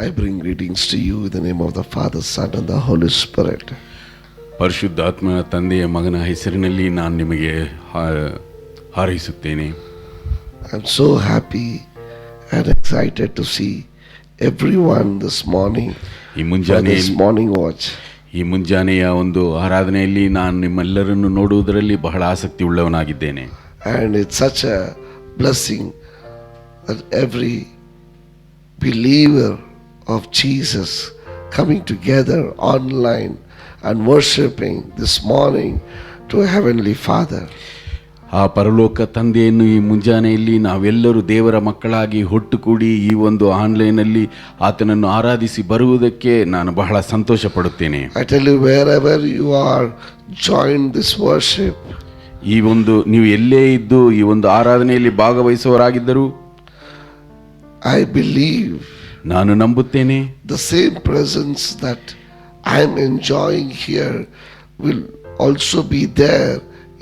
I bring greetings to you in the name of the Father, Son and the Holy Spirit. ಪರಿಶುದ್ಧಾತ್ಮ ತಂದೆಯ ಮಗನ ಹೆಸರಿನಲ್ಲಿ ನಾನು ನಿಮಗೆ ಹಾರೈಸುತ್ತೇನೆ. I am so happy and excited to see everyone this morning for this morning watch. ಈ ಮುಂಜಾನೆಯ ಒಂದು ಆರಾಧನೆಯಲ್ಲಿ ನಾನು ನಿಮ್ಮೆಲ್ಲರನ್ನು ನೋಡುವುದರಲ್ಲಿ ಬಹಳ ಆಸಕ್ತಿ ಉಳ್ಳವನಾಗಿದ್ದೇನೆ. And it's such a blessing that every believer of Jesus coming together online and worshiping this morning to a Heavenly Father. ಆ ಪರಲೋಕ ತಂದೆಯನ್ನು ಈ ಮುಂಜಾನೆಯಲ್ಲಿ ನಾವೆಲ್ಲರೂ ದೇವರ ಮಕ್ಕಳಾಗಿ ಒಟ್ಟುಗೂಡಿ ಈ ಒಂದು ಆನ್ಲೈನಲ್ಲಿ ಆತನನ್ನು ಆರಾಧಿಸಿ ಬರುವುದಕ್ಕೆ ನಾನು ಬಹಳ ಸಂತೋಷ ಪಡುತ್ತೇನೆ. I tell you, wherever you are, join this worship. ಈ ಒಂದು ನೀವು ಎಲ್ಲೇ ಇದ್ದು ಈ ಒಂದು ಆರಾಧನೆಯಲ್ಲಿ ಭಾಗವಹಿಸುವವರಾಗಿದ್ದರೂ I believe ನಾನು ನಂಬುತ್ತೇನೆ the same presence that I am enjoying here will also be there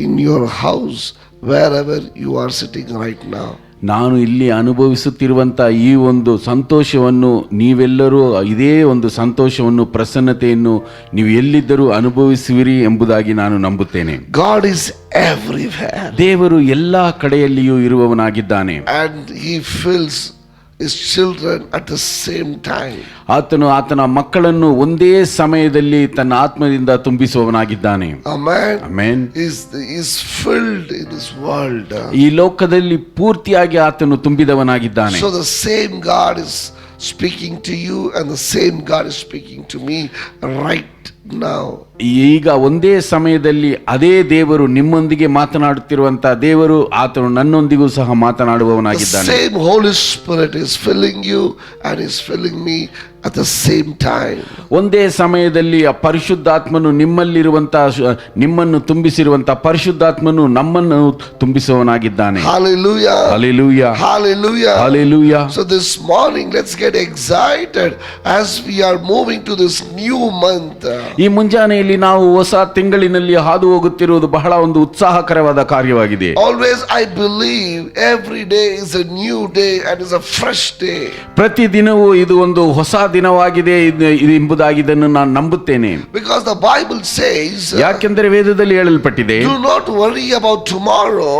in your house wherever you are sitting right now. ನಾನು ಇಲ್ಲಿ ಅನುಭವಿಸುತ್ತಿರುವಂಥ ಈ ಒಂದು ಸಂತೋಷವನ್ನು ನೀವೆಲ್ಲರೂ ಇದೇ ಒಂದು ಸಂತೋಷವನ್ನು ಪ್ರಸನ್ನತೆಯನ್ನು ನೀವು ಎಲ್ಲಿದ್ದರೂ ಅನುಭವಿಸುವಿರಿ ಎಂಬುದಾಗಿ ನಾನು ನಂಬುತ್ತೇನೆ. God is everywhere. ದೇವರು ಎಲ್ಲ ಕಡೆಯಲ್ಲಿಯೂ ಇರುವವನಾಗಿದ್ದಾನೆ. And he fills his children at the same time. ಆತನು ಆತನ ಮಕ್ಕಳನ್ನು ಒಂದೇ ಸಮಯದಲ್ಲಿ ತನ್ನ ಆತ್ಮದಿಂದ ತುಂಬಿಸುವವನಾಗಿದ್ದಾನೆ. Amen. Amen. is filled in this world. ಈ ಲೋಕದಲ್ಲಿ ಪೂರ್ತಿಯಾಗಿ ಆತನು ತುಂಬಿದವನಾಗಿದ್ದಾನೆ. So the same God is speaking to you and the same God is speaking to me right now. ಈಗ ಒಂದೇ ಸಮಯದಲ್ಲಿ ಅದೇ ದೇವರು ನಿಮ್ಮೊಂದಿಗೆ ಮಾತನಾಡುತ್ತಿರುವಂತಹ ದೇವರು ಆತನು ನನ್ನೊಂದಿಗೂ ಸಹ ಮಾತನಾಡುವವನಾಗಿದ್ದಾನೆ. The same Holy Spirit is filling you and is filling me at the same time. ಒಂದೇ ಸಮಯದಲ್ಲಿ ಆ ಪರಿಶುದ್ಧಾತ್ಮನು ನಿಮ್ಮನ್ನು ತುಂಬಿಸಿರುವಂತಹ ಪರಿಶುದ್ಧಾತ್ಮನು ನಮ್ಮನ್ನು ತುಂಬಿಸುವವನಾಗಿದ್ದಾನೆ. Hallelujah. Hallelujah. Hallelujah. Hallelujah. So this morning let's get excited as we are moving to this new month. ಈ ಮುಂಜಾನೆಯಲ್ಲಿ ನಾವು ಹೊಸ ತಿಂಗಳಿನಲ್ಲಿ ಹಾದು ಹೋಗುತ್ತಿರುವುದು ಬಹಳ ಒಂದು ಉತ್ಸಾಹಕರವಾದ ಕಾರ್ಯವಾಗಿದೆ. Always I believe every day is a new day and is a fresh day. ಪ್ರತಿ ದಿನವೂ ಇದು ಒಂದು ಹೊಸ ದಿನವಾಗಿದೆ ಎಂಬುದಾಗಿ ಇದನ್ನು ನಾನು ನಂಬುತ್ತೇನೆ. Because the Bible says, ಯಾಕೆಂದರೆ ವೇದದಲ್ಲಿ ಹೇಳಲ್ಪಟ್ಟಿದೆ, do not worry about tomorrow.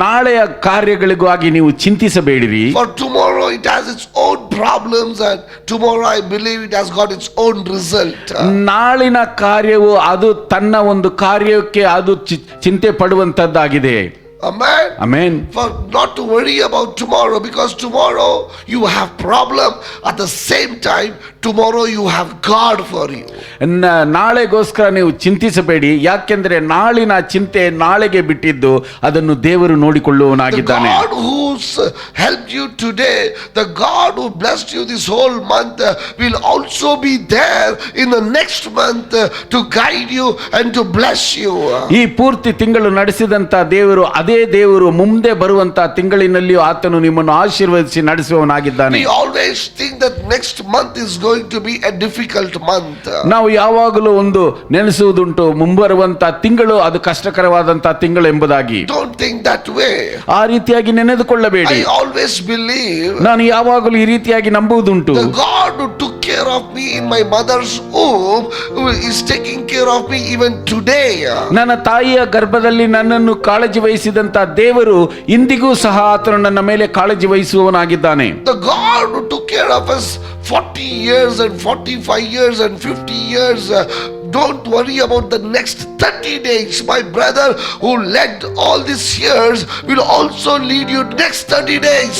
ನಾಳೆಯ ಕಾರ್ಯಗಳಿಗಾಗಿ ನೀವು ಚಿಂತಿಸಬೇಡಿರಿ. For tomorrow it has its own problems and tomorrow I believe it has got its own result. ನಾಳಿನ ಕಾರ್ಯವು ಅದು ತನ್ನ ಒಂದು ಕಾರ್ಯಕ್ಕೆ ಅದು ಚಿಂತೆ ಪಡುವಂತದ್ದಾಗಿದೆ. Amen. Amen. For not to worry about tomorrow, because tomorrow you have problem, at the same time tomorrow you have God for you. ನಾಳೆಗೋಸ್ಕರ ನೀವು ಚಿಂತಿಸಬೇಡಿ, ಯಾಕೆಂದ್ರೆ ನಾಳಿನ ಚಿಂತೆ ನಾಳೆಗೆ ಬಿಟ್ಟಿದ್ದು ಅದನ್ನು ದೇವರು ನೋಡಿಕೊಳ್ಳುವವನಾಗಿದ್ದಾನೆ. The God who's helped you today, the God who blessed you this whole month will also be there in the next month to guide you and to bless you. ಈ ಪೂರ್ತಿ ತಿಂಗಳು ನಡೆಸಿದಂತ ದೇವರು ಅದೇ ದೇವರು ಮುಂದೆ ಬರುವಂತ ತಿಂಗಳಿನಲ್ಲಿಯೂ ಆತನು ನಿಮ್ಮನ್ನು ಆಶೀರ್ವದಿಸಿ ನಡೆಸುವವನಾಗಿದ್ದಾನೆ. We always think that next month is going to be a difficult month. ನಾವು ಯಾವಾಗಲೂ ಒಂದು ನೆನೆಸುವುದುಂಟು, ಮುಂಬರುವಂತ ತಿಂಗಳು ಅದು ಕಷ್ಟಕರವಾದಂತ ತಿಂಗಳು ಎಂಬುದಾಗಿ. Don't think that way. ಆ ರೀತಿಯಾಗಿ ನೆನೆದುಕೊಳ್ಳಬೇಡಿ. I always believe, ನಾನು ಯಾವಾಗಲೂ ಈ ರೀತಿಯಾಗಿ ನಂಬುವುದುಂಟು, the God who took care of me in my mother's womb is taking care of me even today. ನನ್ನ ತಾಯಿಯ ಗರ್ಭದಲ್ಲಿ ನನ್ನನ್ನು ಕಾಳಜಿ ವಹಿಸಿದಂತ ದೇವರು ಇಂದಿಗೂ ಸಹ ಆತನು ನನ್ನ ಮೇಲೆ ಕಾಳಜಿ ವಹಿಸುವವನಾಗಿದ್ದಾನೆ. The God who took care of us 40 years and 45 years and 50 years, don't worry about the next 30 days. My brother who led all these years will also lead you next 30 days.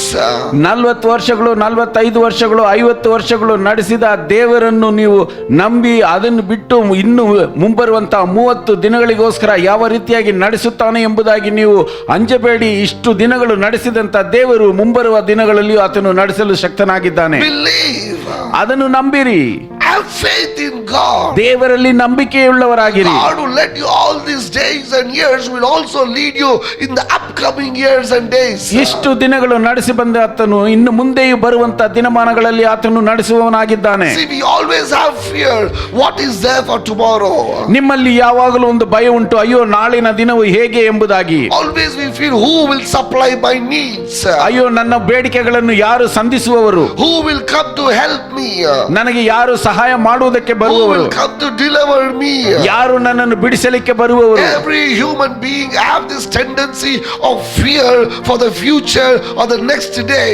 40 ವರ್ಷಗಳು 45 ವರ್ಷಗಳು 50 ವರ್ಷಗಳು ನಡೆಸಿದ ದೇವರನ್ನು ನೀವು ನಂಬಿ ಅದನ್ನು ಬಿಟ್ಟು ಇನ್ನು ಮುಂಬರುವಂತಹ 30 ದಿನಗಳಿಗೋಸ್ಕರ ಯಾವ ರೀತಿಯಾಗಿ ನಡೆಸುತ್ತಾನೆ ಎಂಬುದಾಗಿ ನೀವು ಅಂಜಬೇಡಿ. ಇಷ್ಟು ದಿನಗಳು ನಡೆಸಿದಂತ ದೇವರು ಮುಂಬರುವ ದಿನಗಳಲ್ಲಿಯೂ ಆತನು ನಡೆಸಲು ಶಕ್ತನಾಗಿದ್ದಾನೆ. Believe. ಅದನ್ನು ನಂಬಿರಿ. Have faith faith in God. ದೇವರಲ್ಲಿ ನಂಬಿಕೆಯುಳ್ಳವರಾಗಿರಿ. God will let you all these days and years will also lead you in the upcoming years and days. ಇಷ್ಟು ದಿನಗಳು ನಡೆಸಿ ಬಂದ ಆತನು ಇನ್ನು ಮುಂದೆಯೂ ಬರುವಂತ ದಿನಮಾನಗಳಲ್ಲಿ ಆತನು ನಡೆಸುವವನಾಗಿದ್ದಾನೆ. See, we always have fear. What is there for tomorrow? ನಿಮ್ಮಲ್ಲಿ ಯಾವಾಗಲೂ ಒಂದು ಭಯ ಉಂಟು, ಅಯ್ಯೋ ನಾಳಿನ ದಿನವು ಹೇಗೆ ಎಂಬುದಾಗಿ. Always we feel, who will supply my needs? ಅಯ್ಯೋ ನನ್ನ ಬೇಡಿಕೆಗಳನ್ನು ಯಾರು ಸಂಧಿಸುವವರು, Who will come to help me? ನನಗೆ ಯಾರು ಸಹಾಯ ಮಾಡುವುದಕ್ಕೆ Who ಬರುವವರು, will come to deliver me? ಯಾರು ನನ್ನನ್ನು ಬಿಡಿಸಲಿಕ್ಕೆ ಬರುವವರು. Every human being have this tendency of fear for the future or the next day.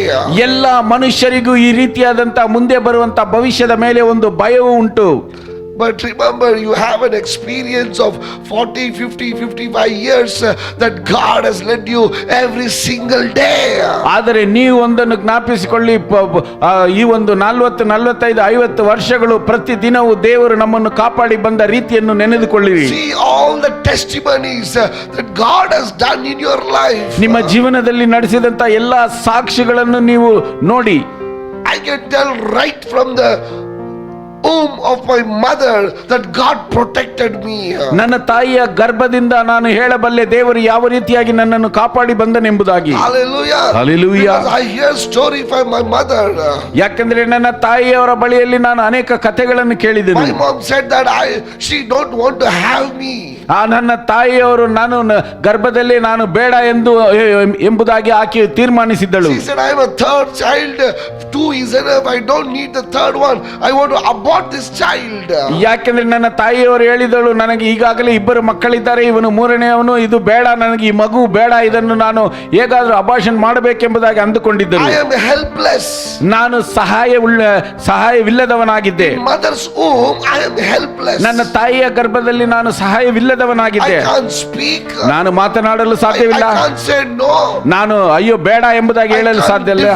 ಎಲ್ಲ ಮನುಷ್ಯರಿಗೂ ಈ ರೀತಿಯಾದಂತ ಮುಂದೆ ಬರುವಂತ ಭವಿಷ್ಯದ ಮೇಲೆ ಒಂದು ಭಯವು ಉಂಟು. But remember, you have an experience of 40, 50, 55 years that God has led you every single day. ಆದರೆ ನೀವು ಒಂದನ್ನು ಜ್ಞಾಪಿಸಿಕೊಳ್ಳಿ, ಈ ಒಂದು 40, 45, 50 ವರ್ಷಗಳು ಪ್ರತಿ ದಿನವೂ ದೇವರು ನಮ್ಮನ್ನು ಕಾಪಾಡಿ ಬಂದ ರೀತಿಯನ್ನು ನೆನೆದುಕೊಳ್ಳಿರಿ. See all the testimonies that God has done in your life. ನಿಮ್ಮ ಜೀವನದಲ್ಲಿ ನಡೆಸಿದಂತ ಎಲ್ಲಾ ಸಾಕ್ಷಿಗಳನ್ನು ನೀವು ನೋಡಿ. I can tell right from the womb of my mother that God protected me. ನನ್ನ ತಾಯಿಯ ಗರ್ಭದಿಂದ ನಾನು ಹೇಳಬಲ್ಲೆ ದೇವರು ಯಾವ ರೀತಿಯಾಗಿ ನನ್ನನ್ನು ಕಾಪಾಡಿ ಬಂದನೆಂಬುದಾಗಿ. Hallelujah. Hallelujah. Because I hear story from my mother. ಯಾಕಂದ್ರೆ ನನ್ನ ತಾಯಿಯವರ ಬಳಿಯಲ್ಲಿ ನಾನು ಅನೇಕ ಕಥೆಗಳನ್ನು ಕೇಳಿದ್ದೇನೆ. My mom said that she don't want to have me. ನನ್ನ ತಾಯಿಯವರು ನಾನು ಗರ್ಭದಲ್ಲಿ ನಾನು ಬೇಡ ಎಂಬುದಾಗಿ ಆಕೆ ತೀರ್ಮಾನಿಸಿದ್ದಳು. She said, I am a third child. 2 is enough. I don't need the third one. I want to abort this child. ಯಾಕೆಂದ್ರೆ ನನ್ನ ತಾಯಿಯವರು ಹೇಳಿದಳು, ನನಗೆ ಈಗಾಗಲೇ 2 ಮಕ್ಕಳಿದ್ದಾರೆ, ಇವನು 3ನೇಯವನು, ಇದು ಬೇಡ, ನನಗೆ ಈ ಮಗು ಬೇಡ, ಇದನ್ನು ನಾನು ಹೇಗಾದ್ರೂ ಅಬಾರ್ಷನ್ ಮಾಡಬೇಕೆಂಬುದಾಗಿ ಅಂದುಕೊಂಡಿದ್ದರು. I am helpless. ನಾನು ಸಹಾಯವಿಲ್ಲದವನಾಗಿದ್ದೆ. Mother's womb, I am helpless. ನನ್ನ ತಾಯಿಯ ಗರ್ಭದಲ್ಲಿ ನಾನು ಸಹಾಯವಿಲ್ಲದವನಾಗಿದ್ದೆ. I can't speak. ನಾನು ಮಾತನಾಡಲು ಸಾಧ್ಯವಿಲ್ಲ. I can't say no. ನಾನು ಅಯ್ಯೋ ಬೇಡ ಎಂಬುದಾಗಿ ಹೇಳಲು ಸಾಧ್ಯ ಇಲ್ಲ.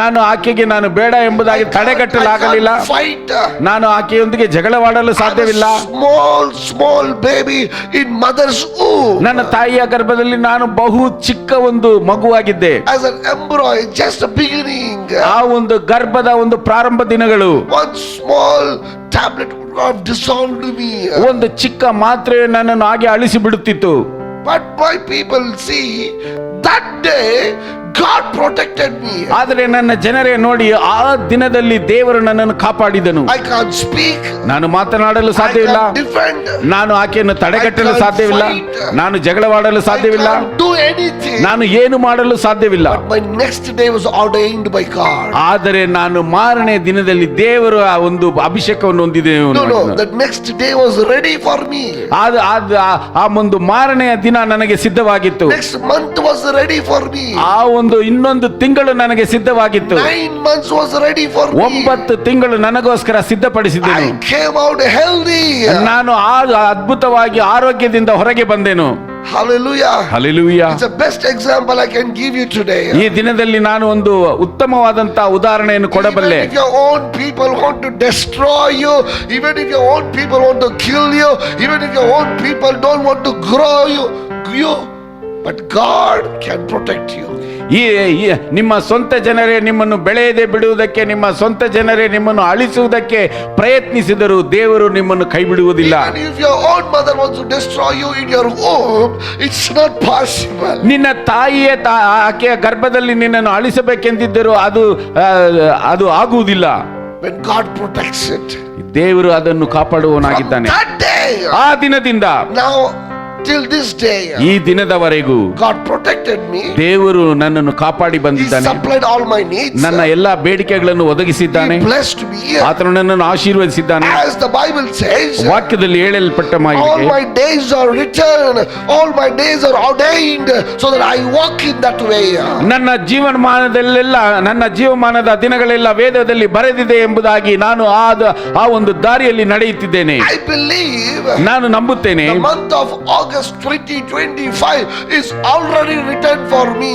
ನಾನು ಆಕೆಗೆ ನಾನು ಬೇಡ ಎಂಬುದಾಗಿ ತಡೆಗಟ್ಟಲಾಗಲಿಲ್ಲ. ನಾನು ಆಕೆಯೊಂದಿಗೆ ಜಗಳವಾಡಲು ಸಾಧ್ಯವಿಲ್ಲ. ಸ್ಮಾಲ್ ಬೇಬಿ ಇನ್ ಮದರ್ಸ್ womb. ನನ್ನ ತಾಯಿಯ ಗರ್ಭದಲ್ಲಿ ನಾನು ಬಹು ಚಿಕ್ಕ ಒಂದು ಮಗುವಾಗಿದ್ದೆ. As an embryo, just a beginning. ಆ ಒಂದು ಗರ್ಭದ ಒಂದು ಪ್ರಾರಂಭ ದಿನಗಳು. One small tablet would have dissolved me. ಒಂದು ಚಿಕ್ಕ ಮಾತ್ರೆ ನನ್ನನ್ನು ಹಾಗೆ ಅಳಿಸಿ ಬಿಡುತ್ತಿತ್ತು. But my people see that day God protected me. ಆದರೆ ನನ್ನ ಜನರೇ ನೋಡಿ, ಆ ದಿನದಲ್ಲಿ ದೇವರು ನನ್ನನ್ನು ಕಾಪಾಡಿದನು. I can't speak. ನಾನು ಮಾತನಾಡಲು ಸಾಧ್ಯವಿಲ್ಲ. I can't defend. ನಾನು ಆಕೆಯನ್ನು ತಡೆಗಟ್ಟಲು ಸಾಧ್ಯವಿಲ್ಲ. ನಾನು ಜಗಳವಾಡಲು ಸಾಧ್ಯವಿಲ್ಲ. I can't do anything. ನಾನು ಏನು ಮಾಡಲು ಸಾಧ್ಯವಿಲ್ಲ. My next day was ordained by God. ಆದರೆ ನಾನು ಮಾರನೇ ದಿನದಲ್ಲಿ ದೇವರು ಆ ಒಂದು ಅಭಿಷೇಕವನ್ನು ಹೊಂದಿದ್ದೇನೆ. No, the next day was ready for me. ಆ ಒಂದು ಮಾರನೆಯ ದಿನ ನನಗೆ ಸಿದ್ಧವಾಗಿತ್ತು. Next month was ready for me. ಆ ಒಂದು ಇನ್ನೊಂದು ತಿಂಗಳು ನನಗೆ ಸಿದ್ಧವಾಗಿತ್ತು. 9 months was ready for me. 9 ತಿಂಗಳು ನನಗೋಸ್ಕರ ಸಿದ್ಧಪಡಿಸಿದ್ದೆನು. I came out healthy. ನಾನು ಅದ್ಭುತವಾಗಿ ಆರೋಗ್ಯದಿಂದ ಹೊರಗೆ ಬಂದೆನು. Hallelujah. Hallelujah. It's the best example I can give you today. ಈ ದಿನದಲ್ಲಿ ನಾನು ಒಂದು ಉತ್ತಮವಾದಂತ ಉದಾಹರಣೆಯನ್ನು ಕೊಡಬಲ್ಲೆ. Even if your own people want to destroy you, even if your own people want to kill you, even if your own people don't want to grow you, but God can protect you. ನಿಮ್ಮ ಸ್ವಂತ ಜನರೇ ನಿಮ್ಮನ್ನು ಬೆಳೆಯದೆ ಬಿಡುವುದಕ್ಕೆ, ನಿಮ್ಮ ಸ್ವಂತ ಜನರೇ ನಿಮ್ಮನ್ನು ಅಳಿಸುವುದಕ್ಕೆ ಪ್ರಯತ್ನಿಸಿದರೂ ದೇವರು ನಿಮ್ಮನ್ನು ಕೈ ಬಿಡುವುದಿಲ್ಲ. Even if your own mother wants to destroy you in your womb, it's not possible. ನಿನ್ನ ತಾಯಿಯ ಆಕೆಯ ಗರ್ಭದಲ್ಲಿ ನಿನ್ನನ್ನು ಅಳಿಸಬೇಕೆಂದಿದ್ದರೂ ಅದು ಆಗುವುದಿಲ್ಲ. When God protects it, ದೇವರು ಅದನ್ನು ಕಾಪಾಡುವವನಾಗಿದ್ದಾನೆ. that day, ಆ ದಿನದಿಂದ now till this day, ಈ ದಿನದವರೆಗೂ God protected me. ದೇವರು ನನ್ನನ್ನು ಕಾಪಾಡಿ He ಬಂದಿದ್ದಾನೆ. supplied all my needs. ನನ್ನ ಎಲ್ಲಾ ಬೇಡಿಕೆಗಳನ್ನು ಒದಗಿಸಿದ್ದಾನೆ. He blessed me. ಆತನು ನನ್ನನ್ನು ಆಶೀರ್ವದಿಸಿದ್ದಾನೆ. As the Bible says, ವಾಕ್ಯದಲ್ಲಿ ಹೇಳಲ್ಪಟ್ಟ all ಮಾಹಿತಿ, my days are written, all my days are ordained, so that I walk in that way. ನನ್ನ ಜೀವಮಾನದ ದಿನಗಳೆಲ್ಲ ವೇದದಲ್ಲಿ ಬರೆದಿದೆ ಎಂಬುದಾಗಿ ನಾನು ಆ ಒಂದು ದಾರಿಯಲ್ಲಿ ನಡೆಯುತ್ತಿದ್ದೇನೆ. I believe ನಾನು ನಂಬುತ್ತೇನೆ. the month of August 2025 is already written for me.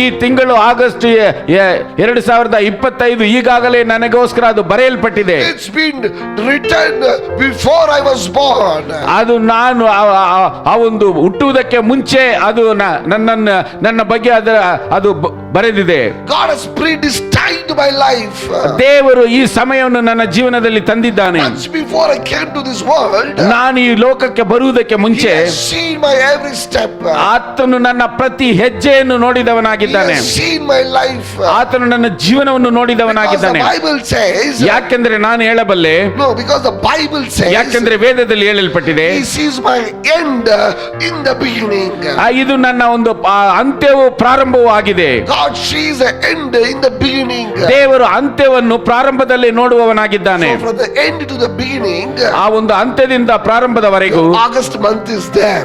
ಈ ತಿಂಗಳು ಆಗಸ್ಟ್ 2025 ಈಗಾಗಲೇ ನನಗೋಸ್ಕರ ಅದು ಬರೆಯಲ್ಪಟ್ಟಿದೆ. It's been written before I was born. ಅದು ನಾನು ಆ ಒಂದು ಹುಟ್ಟುವುದಕ್ಕೆ ಮುಂಚೆ ಅದು ನನ್ನ ಬಗ್ಗೆ ಅದು ಬರೆದಿದೆ. God has predestined into my life. ದೇವರು ಈ ಸಮಯವನ್ನು ನನ್ನ ಜೀವನದಲ್ಲಿ ತಂದಿದ್ದಾನೆ. Once before I came to this world, ನಾನು ಈ ಲೋಕಕ್ಕೆ ಬರುವುದಕ್ಕೆ He ಮುಂಚೆ has seen my every step. ಆತನು ನನ್ನ ಪ್ರತಿ ಹೆಜ್ಜೆಯನ್ನು He ನೋಡಿದವನಾಗಿದ್ದಾನೆ. has seen my life. ಆತನು ನನ್ನ ಜೀವನವನ್ನು Because the ನೋಡಿದವನಾಗಿದ್ದಾನೆ. Bible says, ಯಾಕೆಂದ್ರೆ ನಾನು ಹೇಳಬಲ್ಲೆ, no, because the Bible says, ಯಾಕೆಂದ್ರೆ ವೇದದಲ್ಲಿ ಹೇಳಲ್ಪಟ್ಟಿದೆ, He sees my end in the beginning. ಇದು ನನ್ನ ಒಂದು ಅಂತ್ಯವು ಪ್ರಾರಂಭವೂ ಆಗಿದೆ. God sees the end in the beginning. ದೇವರು ಅಂತ್ಯವನ್ನು ಪ್ರಾರಂಭದಲ್ಲಿ ನೋಡುವವನಾಗಿದ್ದಾನೆ. So from the end to the beginning, ಆ ಒಂದು ಅಂತ್ಯದಿಂದ ಪ್ರಾರಂಭದವರೆಗೂ August month is there.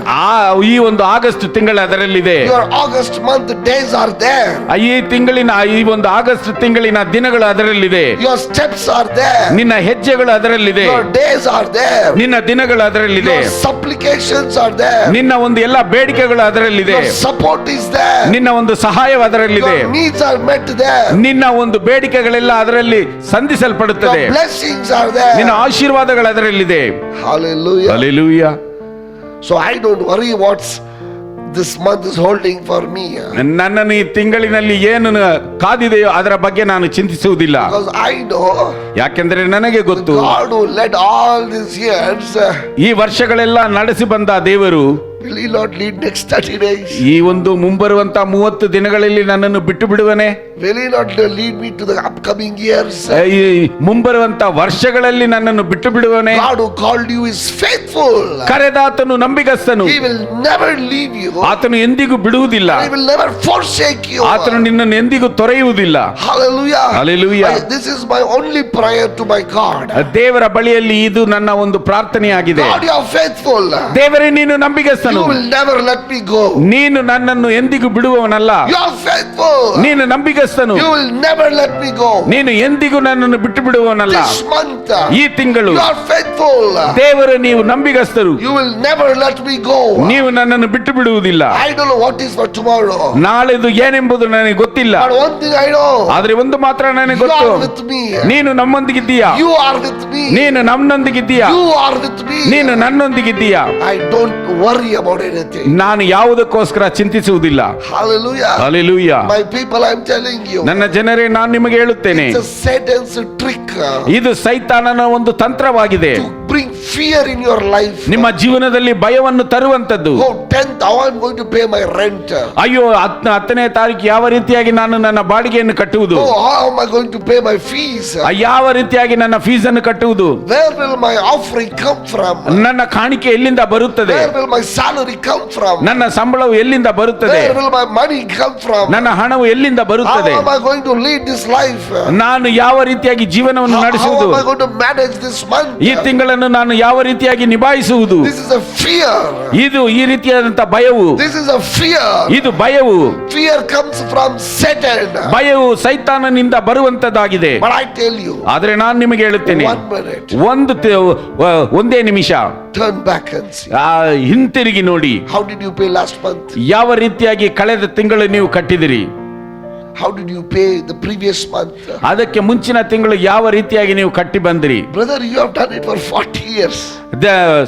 ಈ ಒಂದು ಆಗಸ್ಟ್ ತಿಂಗಳ ಅದರಲ್ಲಿದೆ. Your August month days are there. ಈ ತಿಂಗಳಿನ ಈ ಒಂದು ಆಗಸ್ಟ್ ತಿಂಗಳಿನ ದಿನಗಳು ಅದರಲ್ಲಿದೆ. Your steps are there. ನಿನ್ನ ಹೆಜ್ಜೆಗಳು ಅದರಲ್ಲಿದೆ. Your days are there. ನಿನ್ನ ದಿನಗಳು ಅದರಲ್ಲಿದೆ. Your supplications are there. ನಿನ್ನ ಒಂದು ಎಲ್ಲ ಬೇಡಿಕೆಗಳು ಅದರಲ್ಲಿದೆ. Your support is there. ನಿನ್ನ ಒಂದು ಸಹಾಯ ಅದರಲ್ಲಿದೆ. Your needs are met there. ನಿನ್ನ ಒಂದು ಬೇಡಿಕೆಗಳೆಲ್ಲ ಅದರಲ್ಲಿ ಸಂಧಿಸಲ್ಪಡುತ್ತದೆ. Your blessings are there. ನಿನ್ನ ಆಶೀರ್ವಾದಗಳು ಅದರಲ್ಲಿದೆ. Hallelujah. Hallelujah. So I don't worry what's this month is holding for me. ನನ್ನನ್ನು ಈ ತಿಂಗಳಿನಲ್ಲಿ ಏನು ಕಾದಿದೆಯೋ ಅದರ ಬಗ್ಗೆ ನಾನು ಚಿಂತಿಸುವುದಿಲ್ಲ. Because I know ಯಾಕೆಂದ್ರೆ ನನಗೆ ಗೊತ್ತು, God who led all these years, ಈ ವರ್ಷಗಳೆಲ್ಲ ನಡೆಸಿ ಬಂದ ದೇವರು will He not lead next 30 days? ಈ ಒಂದು ಮುಂಬರುವಂತ 30 ದಿನಗಳಲ್ಲಿ ನನ್ನನ್ನು ಬಿಟ್ಟು ಬಿಡುವನೆ? Will He not lead me to the upcoming years? ಈ ಮುಂಬರುವಂತ ವರ್ಷಗಳಲ್ಲಿ ನನ್ನನ್ನು ಬಿಟ್ಟು ಬಿಡುವನೆ? God who called you is faithful. ಕರೆದಾತನು ನಂಬಿಗಸ್ತನು. He will never leave you. ಆತನು ಎಂದಿಗೂ ಬಿಡುವುದಿಲ್ಲ. He will never forsake you. ಆತನು ನಿನ್ನನ್ನು ಎಂದಿಗೂ ತೊರೆಯುವುದಿಲ್ಲ. Hallelujah. Hallelujah. This is my only prayer to my God. ದೇವರ ಬಳಿಯಲ್ಲಿ ಇದು ನನ್ನ ಒಂದು ಪ್ರಾರ್ಥನೆಯಾಗಿದೆ. God, you are faithful. ದೇವರೇ, ನೀನು ನಂಬಿಗಸ್ತನು. You will never let me go. ನೀನು ನನ್ನನ್ನು ಎಂದಿಗೂ ಬಿಡುವವನಲ್ಲ. You are faithful. ನೀನು ನಂಬಿಗಸ್ತನು. You will never let me go. ನೀನು ಎಂದಿಗೂ ನನ್ನನ್ನು ಬಿಟ್ಟು ಬಿಡುವವನಲ್ಲ. This month, ಈ ತಿಂಗಳು you are faithful. ದೇವರು, ನೀವು ನಂಬಿಗಸ್ತರು. You will never let me go. ನೀವು ನನ್ನನ್ನು ಬಿಟ್ಟು ಬಿಡುವುದಿಲ್ಲ. I don't know what is for tomorrow. ನಾಳೆದು ಏನೆಂಬುದು ನನಗೆ ಗೊತ್ತಿಲ್ಲ. But one thing I know. ಆದ್ರೆ ಒಂದು ಮಾತ್ರ ನನಗೆ You ಗೊತ್ತು, are with me. ನೀನು ನಮ್ಮೊಂದಿಗಿದ್ದೀಯಾ. You are with me. ನೀನು ನಮ್ಮೊಂದಿಗಿದ್ದೀಯಾ. You are with me. ನೀನು ನನ್ನೊಂದಿಗಿದ್ದೀಯಾ. I don't worry about anything. ನಾನು ಯಾವುದಕ್ಕೋಸ್ಕರ ಚಿಂತಿಸುವುದಿಲ್ಲ. Hallelujah. Hallelujah. My people, I'm telling you. ನನ್ನ ಜನರೇ, ನಾನು ನಿಮಗೆ ಹೇಳುತ್ತೇನೆ, It's a Satan's trick ಇದು ಸೈತಾನನ ಒಂದು ತಂತ್ರವಾಗಿದೆ. to bring fear in your life. ನಿಮ್ಮ ಜೀವನದಲ್ಲಿ ಭಯವನ್ನು ತರುವಂತದ್ದು. Oh, 10th, how I'm going to pay my rent. ಅಯ್ಯೋ, 10ನೇ ತಾರೀಕು ಯಾವ ರೀತಿಯಾಗಿ ನಾನು ನನ್ನ ಬಾಡಿಗೆಯನ್ನು ಕಟ್ಟುವುದು. Oh, how am I going to pay my fees? ಯಾವ ರೀತಿಯಾಗಿ ನನ್ನ ಫೀಸ್ ಅನ್ನು ಕಟ್ಟುವುದು. Where will my offering come from? ನನ್ನ ಕಾಣಿಕೆ ಎಲ್ಲಿಂದ ಬರುತ್ತದೆ. Where will my salary come from? ನನ್ನ ಸಂಬಳವು ಎಲ್ಲಿಂದ ಬರುತ್ತದೆ. Where will my money come from? ನನ್ನ ಹಣವು ಎಲ್ಲಿಂದ How ಬರುತ್ತದೆ. am I going to lead this life? ನಾನು ಯಾವ ರೀತಿಯಾಗಿ ಜೀವನವನ್ನು How ನಡೆಸುವುದು. am I going to manage this month? ಈ ತಿಂಗಳನ್ನು ನಾನು ಯಾವ ರೀತಿಯಾಗಿ ನಿಭಾಯಿಸುವುದು. This is a fear. ಇದು ಈ ರೀತಿಯಾದಂತ ಭಯವು. This is a fear. ಇದು ಭಯವು. Fear comes from Satan. ಭಯವು ಸೈತಾನನಿಂದ ಬರುವಂತದ್ದಾಗಿದೆ. But I tell you, ಆದ್ರೆ ನಾನು ನಿಮಗೆ ಹೇಳುತ್ತೇನೆ, 1 minute, ಒಂದೇ ನಿಮಿಷ turn back and see. ಹಿಂತಿರುಗಿ ನೋಡಿ. How did you pay last month? ಯಾವ ರೀತಿಯಾಗಿ ಕಳೆದ ತಿಂಗಳು ನೀವು ಕಟ್ಟಿದಿರಿ. How did you pay the previous month? ಅದಕ್ಕೆ ಮುಂಚಿನ ತಿಂಗಳು ಯಾವ ರೀತಿಯಾಗಿ ನೀವು ಕಟ್ಟಿ ಬಂದಿರಿ. Brother, you have done it for 40 years.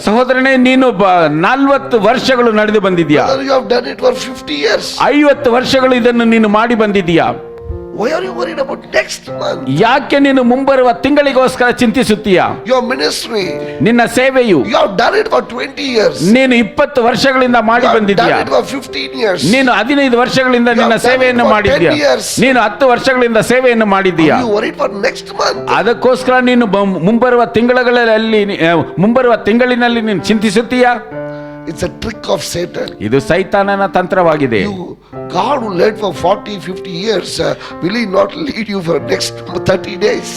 ಸಹೋದರನೇ, ನೀನು 40 ವರ್ಷಗಳು ನಡೆದು ಬಂದಿದ್ಯಾ. Brother, you have done it for 50 years. 50 ವರ್ಷಗಳು ಇದನ್ನು ನೀನು ಮಾಡಿ ಬಂದಿದ್ದೀಯಾ. Why are you worried about next month? ಯಾಕೆ ನೀನು ಮುಂಬರುವ ತಿಂಗಳಿಗೋಸ್ಕರ ಚಿಂತಿಸುತ್ತೀಯಾ. Your ministry, ನಿನ್ನ ಸೇವೆಯು you have done it for 20 years. ನೀನು 20 ವರ್ಷಗಳಿಂದ ಮಾಡಿ You have ಬಂದಿದ್ಯಾ. done it for 15 years. ನೀನು 15 ವರ್ಷಗಳಿಂದ You ನಿನ್ನ have done ಸೇವೆಯನ್ನು it for ಮಾಡಿದ್ಯಾ. 10 years. ನೀನು 10 ವರ್ಷಗಳಿಂದ ಸೇವೆಯನ್ನು ಮಾಡಿದ್ದೀಯಾ. Are you worried for next month? ಅದಕ್ಕೋಸ್ಕರ ನೀನು ಮುಂಬರುವ ತಿಂಗಳಿನಲ್ಲಿ ನೀನು ಚಿಂತಿಸುತ್ತೀಯಾ. It's a trick of Satan. ಇದು ಸೈತಾನನ ತಂತ್ರವಾಗಿದೆ. God who led for 40-50 years, will He not lead you for next 30 days?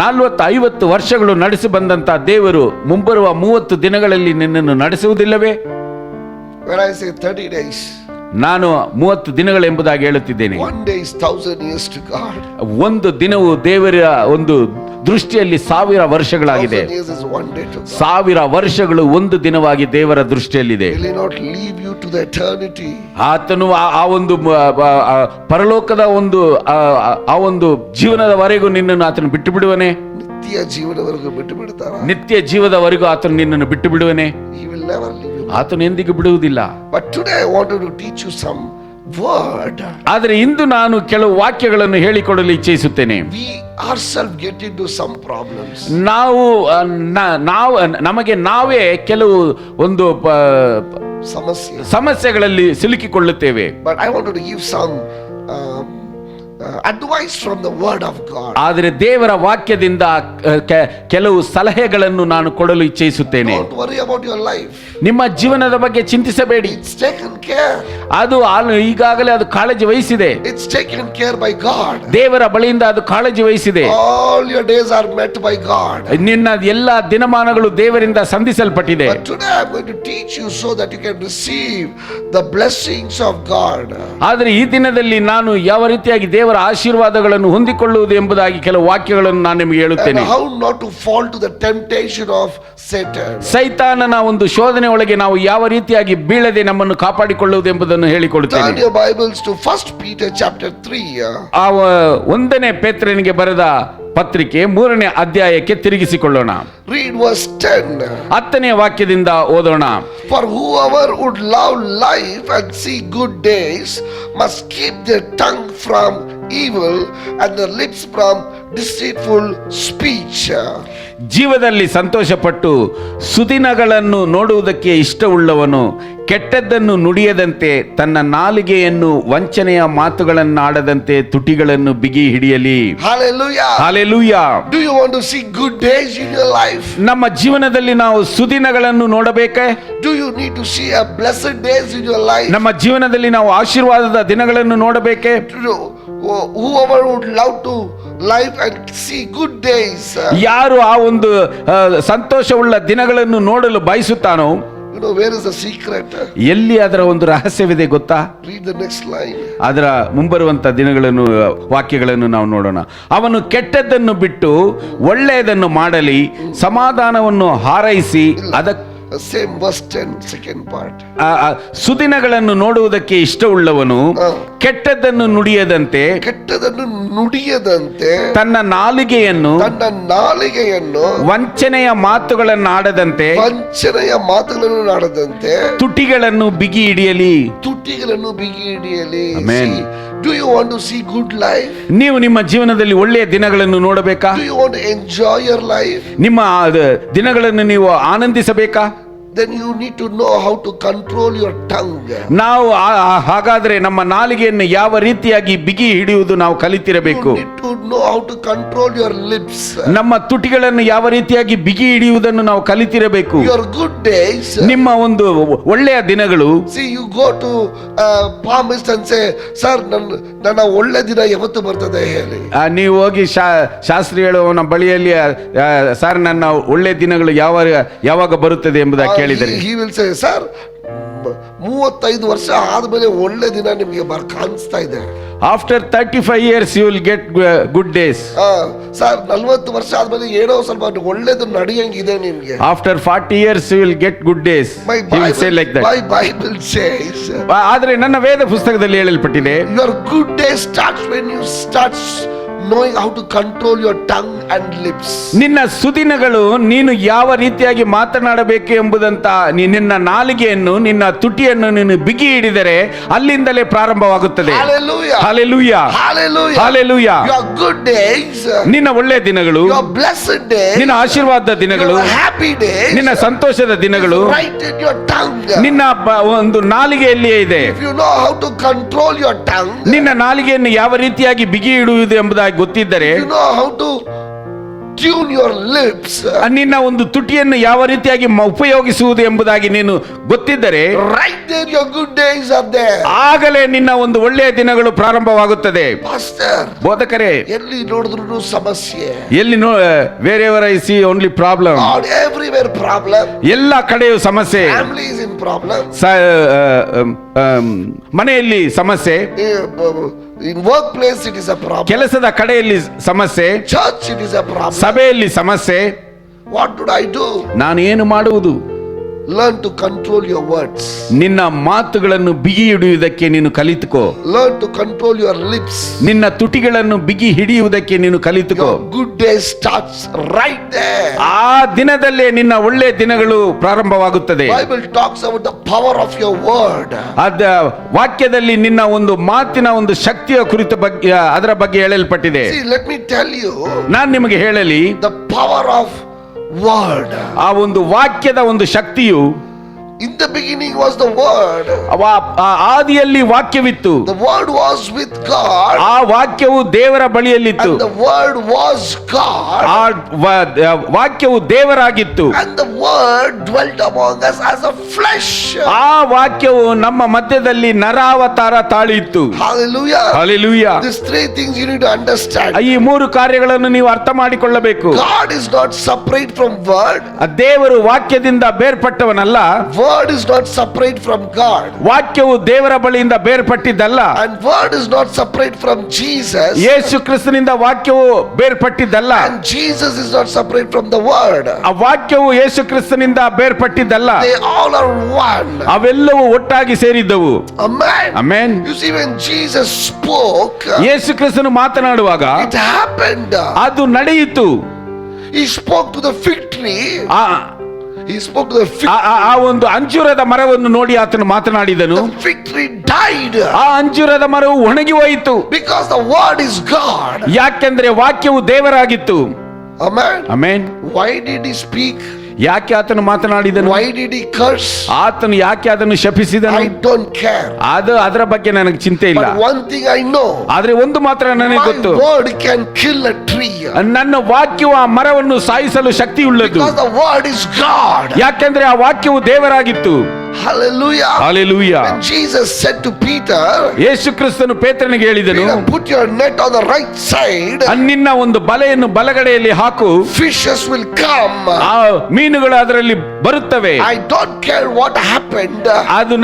40-50 ವರ್ಷಗಳು ನಡೆಸಿ ಬಂದಂತ ದೇವರು ಮುಂಬರುವ 30 ದಿನಗಳಲ್ಲಿ ನಿನ್ನನ್ನು ನಡೆಸುವುದಿಲ್ಲವೇ. When I say 30 days, ನಾನು 30 ದಿನಗಳೆಂಬುದಾಗಿ ಹೇಳುತ್ತಿದ್ದೇನೆ. 1 day is 1000 years to God. ಒಂದು ದಿನವು ದೇವರ ಒಂದು ದೃಷ್ಟಿಯಲ್ಲಿ 1000 ವರ್ಷಗಳಾಗಿದೆ. 1000 years is 1 day to God. 1000 ವರ್ಷಗಳು ಒಂದು ದಿನವಾಗಿ ದೇವರ ದೃಷ್ಟಿಯಲ್ಲಿದೆ. Will He not leave you to the eternity? ಆತನು ಆ ಒಂದು ಪರಲೋಕದ ಒಂದು ಆ ಒಂದು ಜೀವನದವರೆಗೂ ನಿನ್ನನ್ನು ಆತನು ಬಿಟ್ಟು ಬಿಡುವನೆ. ನಿತ್ಯ ಜೀವನವರೆಗೂ ಬಿಟ್ಟು ಬಿಡ್ತಾರ. ನಿತ್ಯ ಜೀವದವರೆಗೂ ಆತನು ನಿನ್ನನ್ನು ಬಿಟ್ಟು ಬಿಡುವನೆ. He will never leave you. ಆತನು ಎಂದಿಗೂ ಬಿಡುವುದಿಲ್ಲ. But today I wanted to teach you some word, ಆದರೆ ಇಂದು ನಾನು ಕೆಲವು ವಾಕ್ಯಗಳನ್ನು ಹೇಳಿಕೊಡಲು ಇಚ್ಛಿಸುತ್ತೇನೆ. we ourselves get into some problems. ನಾವು ನಮಗೆ ನಾವೇ ಕೆಲವು ಒಂದು ಸಮಸ್ಯೆಗಳಲ್ಲಿ ಸಿಲುಕಿಕೊಳ್ಳುತ್ತೇವೆ. But I wanted to give some advice from the word of God. ಆದರೆ ದೇವರ ವಾಕ್ಯದಿಂದ ಕೆಲವು ಸಲಹೆಗಳನ್ನು ನಾನು ಕೊಡಲು ಇಚ್ಛಿಸುತ್ತೇನೆ. Don't worry about your life. ನಿಮ್ಮ ಜೀವನದ ಬಗ್ಗೆ ಚಿಂತಿಸಬೇಡಿ. It's taken care. ಅದು ಈಗಾಗಲೇ ಅದು ಕಾಳಜಿ ವಹಿಸಿದೆ. It's taken care by God. ದೇವರ ಬಳಿಯಿಂದ ಅದು ಕಾಳಜಿ ವಹಿಸಿದೆ. All your days are met by God. ನಿನ್ನ ಎಲ್ಲ ದಿನಮಾನಗಳು ದೇವರಿಂದ ಸಂಧಿಸಲ್ಪಟ್ಟಿದೆ. But today I'm going to teach you so that you can receive the blessings of God. ಆದರೆ ಈ ದಿನದಲ್ಲಿ ನಾನು ಯಾವ ರೀತಿಯಾಗಿ ದೇವರ ಆಶೀರ್ವಾದಗಳನ್ನು ಹೊಂದಿಕೊಳ್ಳುವುದು ಎಂಬುದಾಗಿ ಕೆಲವು ವಾಕ್ಯಗಳನ್ನು ನಾನು ನಿಮಗೆ ಹೇಳುತ್ತೇನೆ. And how not to fall to the temptation of Satan. ಸೈತಾನನ ಒಂದು ಶೋಧನೆ ಒಳಗೆ ನಾವು ಯಾವ ರೀತಿಯಾಗಿ ಬೀಳದೆ ನಮ್ಮನ್ನು ಕಾಪಾಡಿಕೊಳ್ಳುವುದು ಎಂಬುದನ್ನು ಹೇಳಿಕೊಡುತ್ತೇನೆ. Turn your Bibles to 1 Peter chapter 3. ಒಂದನೇ ಪೇತ್ರನಿಗೆ ಬರೆದ ಪತ್ರಿಕೆ 3ನೇ ಅಧ್ಯಾಯಕ್ಕೆ ತಿರುಗಿಸಿಕೊಳ್ಳೋಣ. Read verse 10. 10ನೇ ವಾಕ್ಯದಿಂದ ಓದೋಣ. For whoever would love life and see good days must keep their tongue from evil and their lips from deceitful speech. ಜೀವದಲ್ಲಿ ಸಂತೋಷಪಟ್ಟು ಸುದಿನಗಳನ್ನು ನೋಡುವುದಕ್ಕೆ ಇಷ್ಟವುಳ್ಳವನು ಕೆಟ್ಟದ್ದನ್ನು ನುಡಿಯದಂತೆ ತನ್ನ ನಾಲಿಗೆಯನ್ನು ವಂಚನೆಯ ಮಾತುಗಳನ್ನಾಡದಂತೆ ತುಟಿಗಳನ್ನು ಬಿಗಿ ಹಿಡಿಯಲಿ. Hallelujah. Hallelujah. Do you want to see good days in your life? ನಮ್ಮ ಜೀವನದಲ್ಲಿ ನಾವು ಸುದಿನಗಳನ್ನು ನೋಡಬೇಕೆ? Do you need to see a blessed days in your life? ನಮ್ಮ ಜೀವನದಲ್ಲಿ ನಾವು ಆಶೀರ್ವಾದದ ದಿನಗಳನ್ನು ನೋಡಬೇಕೆ? Whoever would love to live and see good days. ಯಾರು ಆ ಒಂದು ಸಂತೋಷವುಳ್ಳ ದಿನಗಳನ್ನು ನೋಡಲು ಬಯಸುತ್ತಾನೋ, you know where is the secret? ಎಲ್ಲಿ ಅದರ ಒಂದು ರಹಸ್ಯವಿದೆ ಗೊತ್ತಾ? Read the next line. ಅದರ ಮುಂಬರುವಂತ ದಿನಗಳನ್ನು ವಾಕ್ಯಗಳನ್ನು ನಾವು ನೋಡೋಣ. ಅವನು ಕೆಟ್ಟದ್ದನ್ನು ಬಿಟ್ಟು ಒಳ್ಳೆಯದನ್ನು ಮಾಡಲಿ, ಸಮಾಧಾನವನ್ನು ಹಾರೈಸಿ ಅದಕ್ಕೆ same verse 10 second part. ಸುದಿನಗಳನ್ನು ನೋಡುವುದಕ್ಕೆ ಇಷ್ಟವುಳ್ಳವನು ಕೆಟ್ಟದ್ದನ್ನು ನುಡಿಯದಂತೆ ತನ್ನ ನಾಲಿಗೆಯನ್ನು ವಂಚನೆಯ ಮಾತುಗಳನ್ನಾಡದಂತೆ ತುಟಿಗಳನ್ನು ಬಿಗಿ ಹಿಡಿಯಲಿ. Amen. Do you want to see good life? ನೀವು ನಿಮ್ಮ ಜೀವನದಲ್ಲಿ ಒಳ್ಳೆಯ ದಿನಗಳನ್ನು ನೋಡಬೇಕಾ? Do you want to enjoy your life? ನಿಮ್ಮ ದಿನಗಳನ್ನು ನೀವು ಆನಂದಿಸಬೇಕಾ? Then you need to know how to control your tongue. ನಾವು ಹಾಗಾದ್ರೆ ನಮ್ಮ ನಾಲಿಗೆಯನ್ನು ಯಾವ ರೀತಿಯಾಗಿ ಬಿಗಿ ಹಿಡಿಯುವುದು ನಾವು ಕಲಿತಿರಬೇಕು. You need to know how to control your lips. ನಮ್ಮ ತುಟಿಗಳನ್ನು ಯಾವ ರೀತಿಯಾಗಿ ಬಿಗಿ ಹಿಡಿಯುವುದನ್ನು ನಾವು ಕಲಿತಿರಬೇಕು. Your good days. ನಿಮ್ಮ ಒಂದು ಒಳ್ಳೆಯ ದಿನಗಳು. See, you go to pharmacist and say, sir, ನನ್ನ ಒಳ್ಳೆ ದಿನ ಯಾವತ್ತು ಬರ್ತದೆ ಹೇಳಿ. ನೀವು ಹೋಗಿ ಶಾಸ್ತ್ರಿ ಹೇಳುವವನ ಬಳಿಯಲ್ಲಿ ಸರ್ ನನ್ನ ಒಳ್ಳೆ ದಿನಗಳು ಯಾವಾಗ ಬರುತ್ತದೆ ಎಂಬುದಾಗಿ ಕೇಳಿದರೆ he will say, sir, 35 ವರ್ಷ ಆದ್ಮೇಲೆ ಒಳ್ಳೆ ದಿನ ನಿಮಗೆ ಕಾಣಿಸ್ತಾ ಇದೆ. After 35 years you will get good days. Sir 40 ವರ್ಷ ಆದ್ಮೇಲೆ ಏನೋ ಸ್ವಲ್ಪ ಒಳ್ಳೆದು ನಡೆಯಂಗಿದೆ ನಿಮಗೆ. After 40 years you will get good days. He will say like that. My Bible says. ಆದರೆ ನನ್ನ ವೇದ ಪುಸ್ತಕದಲ್ಲಿ ಹೇಳಲ್ಪಟ್ಟಿದೆ, your good day starts when you start knowing how to control your tongue and lips. ನಿನ್ನ ಸುದಿನಗಳು ನೀನು ಯಾವ ರೀತಿಯಾಗಿ ಮಾತನಾಡಬೇಕು ಎಂಬುದಂತ ನಿನ್ನ ನಾಲಿಗೆಯನ್ನು ನಿನ್ನ ತುಟಿಯನ್ನು ನೀನು ಬಿಗಿ ಹಿಡಿದರೆ ಅಲ್ಲಿಂದಲೇ ಪ್ರಾರಂಭವಾಗುತ್ತದೆ. Hallelujah. Hallelujah. Hallelujah. Hallelujah. Your good days. ನಿನ್ನ ಒಳ್ಳೆಯ ದಿನಗಳು, your blessed days, ನಿನ್ನ ಆಶೀರ್ವಾದದ ದಿನಗಳು, your happy days, ನಿನ್ನ ಸಂತೋಷದ ದಿನಗಳು right in your tongue. ನಿನ್ನ ಒಂದು ನಾಲಿಗೆಯಲ್ಲಿಯೇ ಇದೆ. If you know how to control your tongue, ನಿನ್ನ ನಾಲಿಗೆಯನ್ನು ಯಾವ ರೀತಿಯಾಗಿ ಬಿಗಿ ಇಡುವುದು ಎಂಬುದಾಗಿ ಗೊತ್ತಿದ್ದರೆ, you know how to tune your lips, ನಿನ್ನ ಒಂದು ತುಟಿಯನ್ನು ಯಾವ ರೀತಿಯಾಗಿ ಉಪಯೋಗಿಸುವುದು ಎಂಬುದಾಗಿ ನೀನು ಗೊತ್ತಿದ್ದರೆ, right there your good days are there. ಆಗಲೇ ನಿನ್ನ ಒಂದು ಒಳ್ಳೆಯ ದಿನಗಳು ಪ್ರಾರಂಭವಾಗುತ್ತದೆ. Pastor, ಬೋಧಕರೇ, ಎಲ್ಲಿ ನೋಡಿದ್ರು ಸಮಸ್ಯೆ, ಎಲ್ಲಿ wherever I see only problem, everywhere problem, ಎಲ್ಲ ಕಡೆಯೂ ಸಮಸ್ಯೆ. family is in problem, ಮನೆಯಲ್ಲಿ ಸಮಸ್ಯೆ, in workplace it is a problem, ಕೆಲಸದ ಕಡೆಯಲ್ಲಿ ಸಮಸ್ಯೆ, church it is a problem, ಸಭೆಯಲ್ಲಿ ಸಮಸ್ಯೆ. what do I do? ನಾನು ಏನು ಮಾಡುವುದು? Learn to control your words. ನಿನ್ನ ಮಾತುಗಳನ್ನು ಬಿಗಿ ಹಿಡಿಯುವುದಕ್ಕೆ ನೀನು ಕಲಿತುಕೋ. Learn to control your lips. ನಿನ್ನ ತುಟಿಗಳನ್ನು ಬಿಗಿ ಹಿಡಿಯುವುದಕ್ಕೆ ನೀನು ಕಲಿತುಕೋ. Your good day starts right there. ಆ ದಿನದಲ್ಲೇ ನಿನ್ನ ಒಳ್ಳೆ ದಿನಗಳು ಪ್ರಾರಂಭವಾಗುತ್ತದೆ. Bible talks about the power of your word. ಅದ ವಾಕ್ಯದಲ್ಲಿ ನಿನ್ನ ಒಂದು ಮಾತಿನ ಒಂದು ಶಕ್ತಿಯ ಕುರಿತ ಬಗ್ಗೆ ಅದರ ಬಗ್ಗೆ ಹೇಳಲ್ಪಟ್ಟಿದೆ. See, let me tell you, ನಾನು ನಿಮಗೆ ಹೇಳಲಿ, the power of word. ಆ ಒಂದು ವಾಕ್ಯದ ಒಂದು ಶಕ್ತಿಯು, In the beginning was the word. ಆ ಆದಿಯಲ್ಲಿ ವಾಕ್ಯವಿತ್ತು. The word was with God. ಆ ವಾಕ್ಯವು ದೇವರ ಬಳಿಯಲ್ಲಿತ್ತು. And the word was God. ಆ ವಾಕ್ಯವು ದೇವರಾಗಿತ್ತು. And the word dwelt among us as a flesh. ಆ ವಾಕ್ಯವು ನಮ್ಮ ಮಧ್ಯದಲ್ಲಿ ನರಾವತಾರ ತಾಳಿತ್ತು. Hallelujah. Hallelujah. These three things you need to understand. ಈ ಮೂರು ಕಾರ್ಯಗಳನ್ನು ನೀವು ಅರ್ಥ ಮಾಡಿಕೊಳ್ಳಬೇಕು. God is not separate from word. ದೇವರು ವಾಕ್ಯದಿಂದ ಬೇರ್ಪಟ್ಟವನಲ್ಲ. Word is not separate from God. ವಾಕ್ಯವು ದೇವರ ಬಳಿಯಿಂದ ಬೇರ್ಪಟ್ಟಿದ್ದಲ್ಲ. And word is not separate from Jesus. ಯೇಸು ಕ್ರಿಸ್ತನಿಂದ ವಾಕ್ಯವು ಬೇರ್ಪಟ್ಟಿದ್ದಲ್ಲ. And Jesus is not separate from the word. ಆ ವಾಕ್ಯವು ಯೇಸು ಕ್ರಿಸ್ತನಿಂದ ಬೇರ್ಪಟ್ಟಿದ್ದಲ್ಲ. They all are one. ಅವೆಲ್ಲವೂ ಒಟ್ಟಾಗಿ ಸೇರಿದ್ದವು. Amen. Amen. You see, when Jesus spoke, ಯೇಸು ಕ್ರಿಸ್ತನು ಮಾತನಾಡುವಾಗ it happened. ಅದು ನಡೆಯಿತು. He spoke to the fig tree. He spoke to the fig tree. ಆ ಒಂದು ಅಂಜೂರದ ಮರವನ್ನು ನೋಡಿ ಆತನು ಮಾತನಾಡಿದನು. The fig tree died. ಆ ಅಂಜೂರದ ಮರವು ಒಣಗಿ ಹೋಯಿತು. Because the word is God. ಯಾಕೆಂದ್ರೆ ವಾಕ್ಯವು ದೇವರಾಗಿತ್ತು. Amen. Amen. Why did he speak? ಯಾಕೆ ಆತನು ಮಾತನಾಡಿದನು? Why did he curse? ಆತನು ಯಾಕೆ ಅದನ್ನು ಶಪಿಸಿದನು? I don't care. ಅದರ ಬಗ್ಗೆ ನನಗೆ ಚಿಂತೆ ಇಲ್ಲ. But one thing I know. ಆದ್ರೆ ಒಂದು ಮಾತ್ರ ನನಗೆ ಗೊತ್ತು. My word can kill a tree. ನನ್ನ ವಾಕ್ಯವು ಆ ಮರವನ್ನು ಸಾಯಿಸಲು ಶಕ್ತಿ ಉಳ್ಳದು. Because the word is God. ಯಾಕೆಂದ್ರೆ ಆ ವಾಕ್ಯವು ದೇವರಾಗಿತ್ತು. Hallelujah. Hallelujah. When Jesus said to Peter, ಯೇಸು ಕ್ರಿಸ್ತನು ಪೇತ್ರನಿಗೆ ಹೇಳಿದನು, Peter, put your net on the right side. ನಿನ್ನ ಒಂದು ಬಲೆಯನ್ನು ಬಲಗಡೆಯಲ್ಲಿ ಹಾಕು. Fishes will come. ಆ ಮೀನುಗಳು ಅದರಲ್ಲಿ ಬರುತ್ತವೆ. I don't care what happened. ಅದು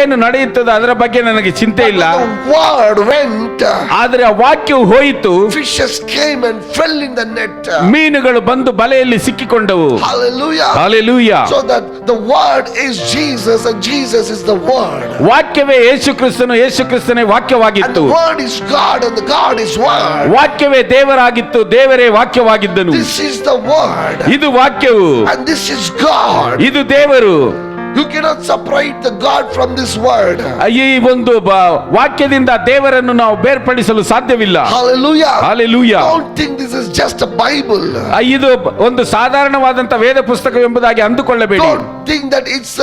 ಏನು ನಡೆಯುತ್ತದೆ ಅದರ ಬಗ್ಗೆ ನನಗೆ ಚಿಂತೆ ಇಲ್ಲ. The word went. ಆದ್ರೆ ಆ ವಾಕ್ಯವು ಹೋಯಿತು. Fishes came and fell in the net. ಮೀನುಗಳು ಬಂದು ಬಲೆಯಲ್ಲಿ ಸಿಕ್ಕಿಕೊಂಡವು. Hallelujah. Hallelujah. So that the word is Jesus and Jesus is the word. ವಾಕ್ಯವೇ ಯೇಸು ಕ್ರಿಸ್ತನು, ಯೇಸು ಕ್ರಿಸ್ತನೇ And ವಾಕ್ಯವಾಗಿತ್ತು. the word is God and the God is word. ವಾಕ್ಯವೇ ದೇವರಾಗಿತ್ತು, ದೇವರೇ ವಾಕ್ಯವಾಗಿದ್ದನು. This is the word. ಇದು ವಾಕ್ಯವು. And this is God. ಇದು ದೇವರು. You cannot separate the God from this word. ಈ ಒಂದು ವಾಕ್ಯದಿಂದ ದೇವರನ್ನು ನಾವು ಬೇರ್ಪಡಿಸಲು ಸಾಧ್ಯವಿಲ್ಲ. Hallelujah. Hallelujah. Don't think this is just a Bible. ಇದು ಒಂದು ಸಾಧಾರಣವಾದಂತ ವೇದ ಪುಸ್ತಕವೆಂಬುದಾಗಿ ಅಂದುಕೊಳ್ಳಬೇಡಿ. Don't think that it's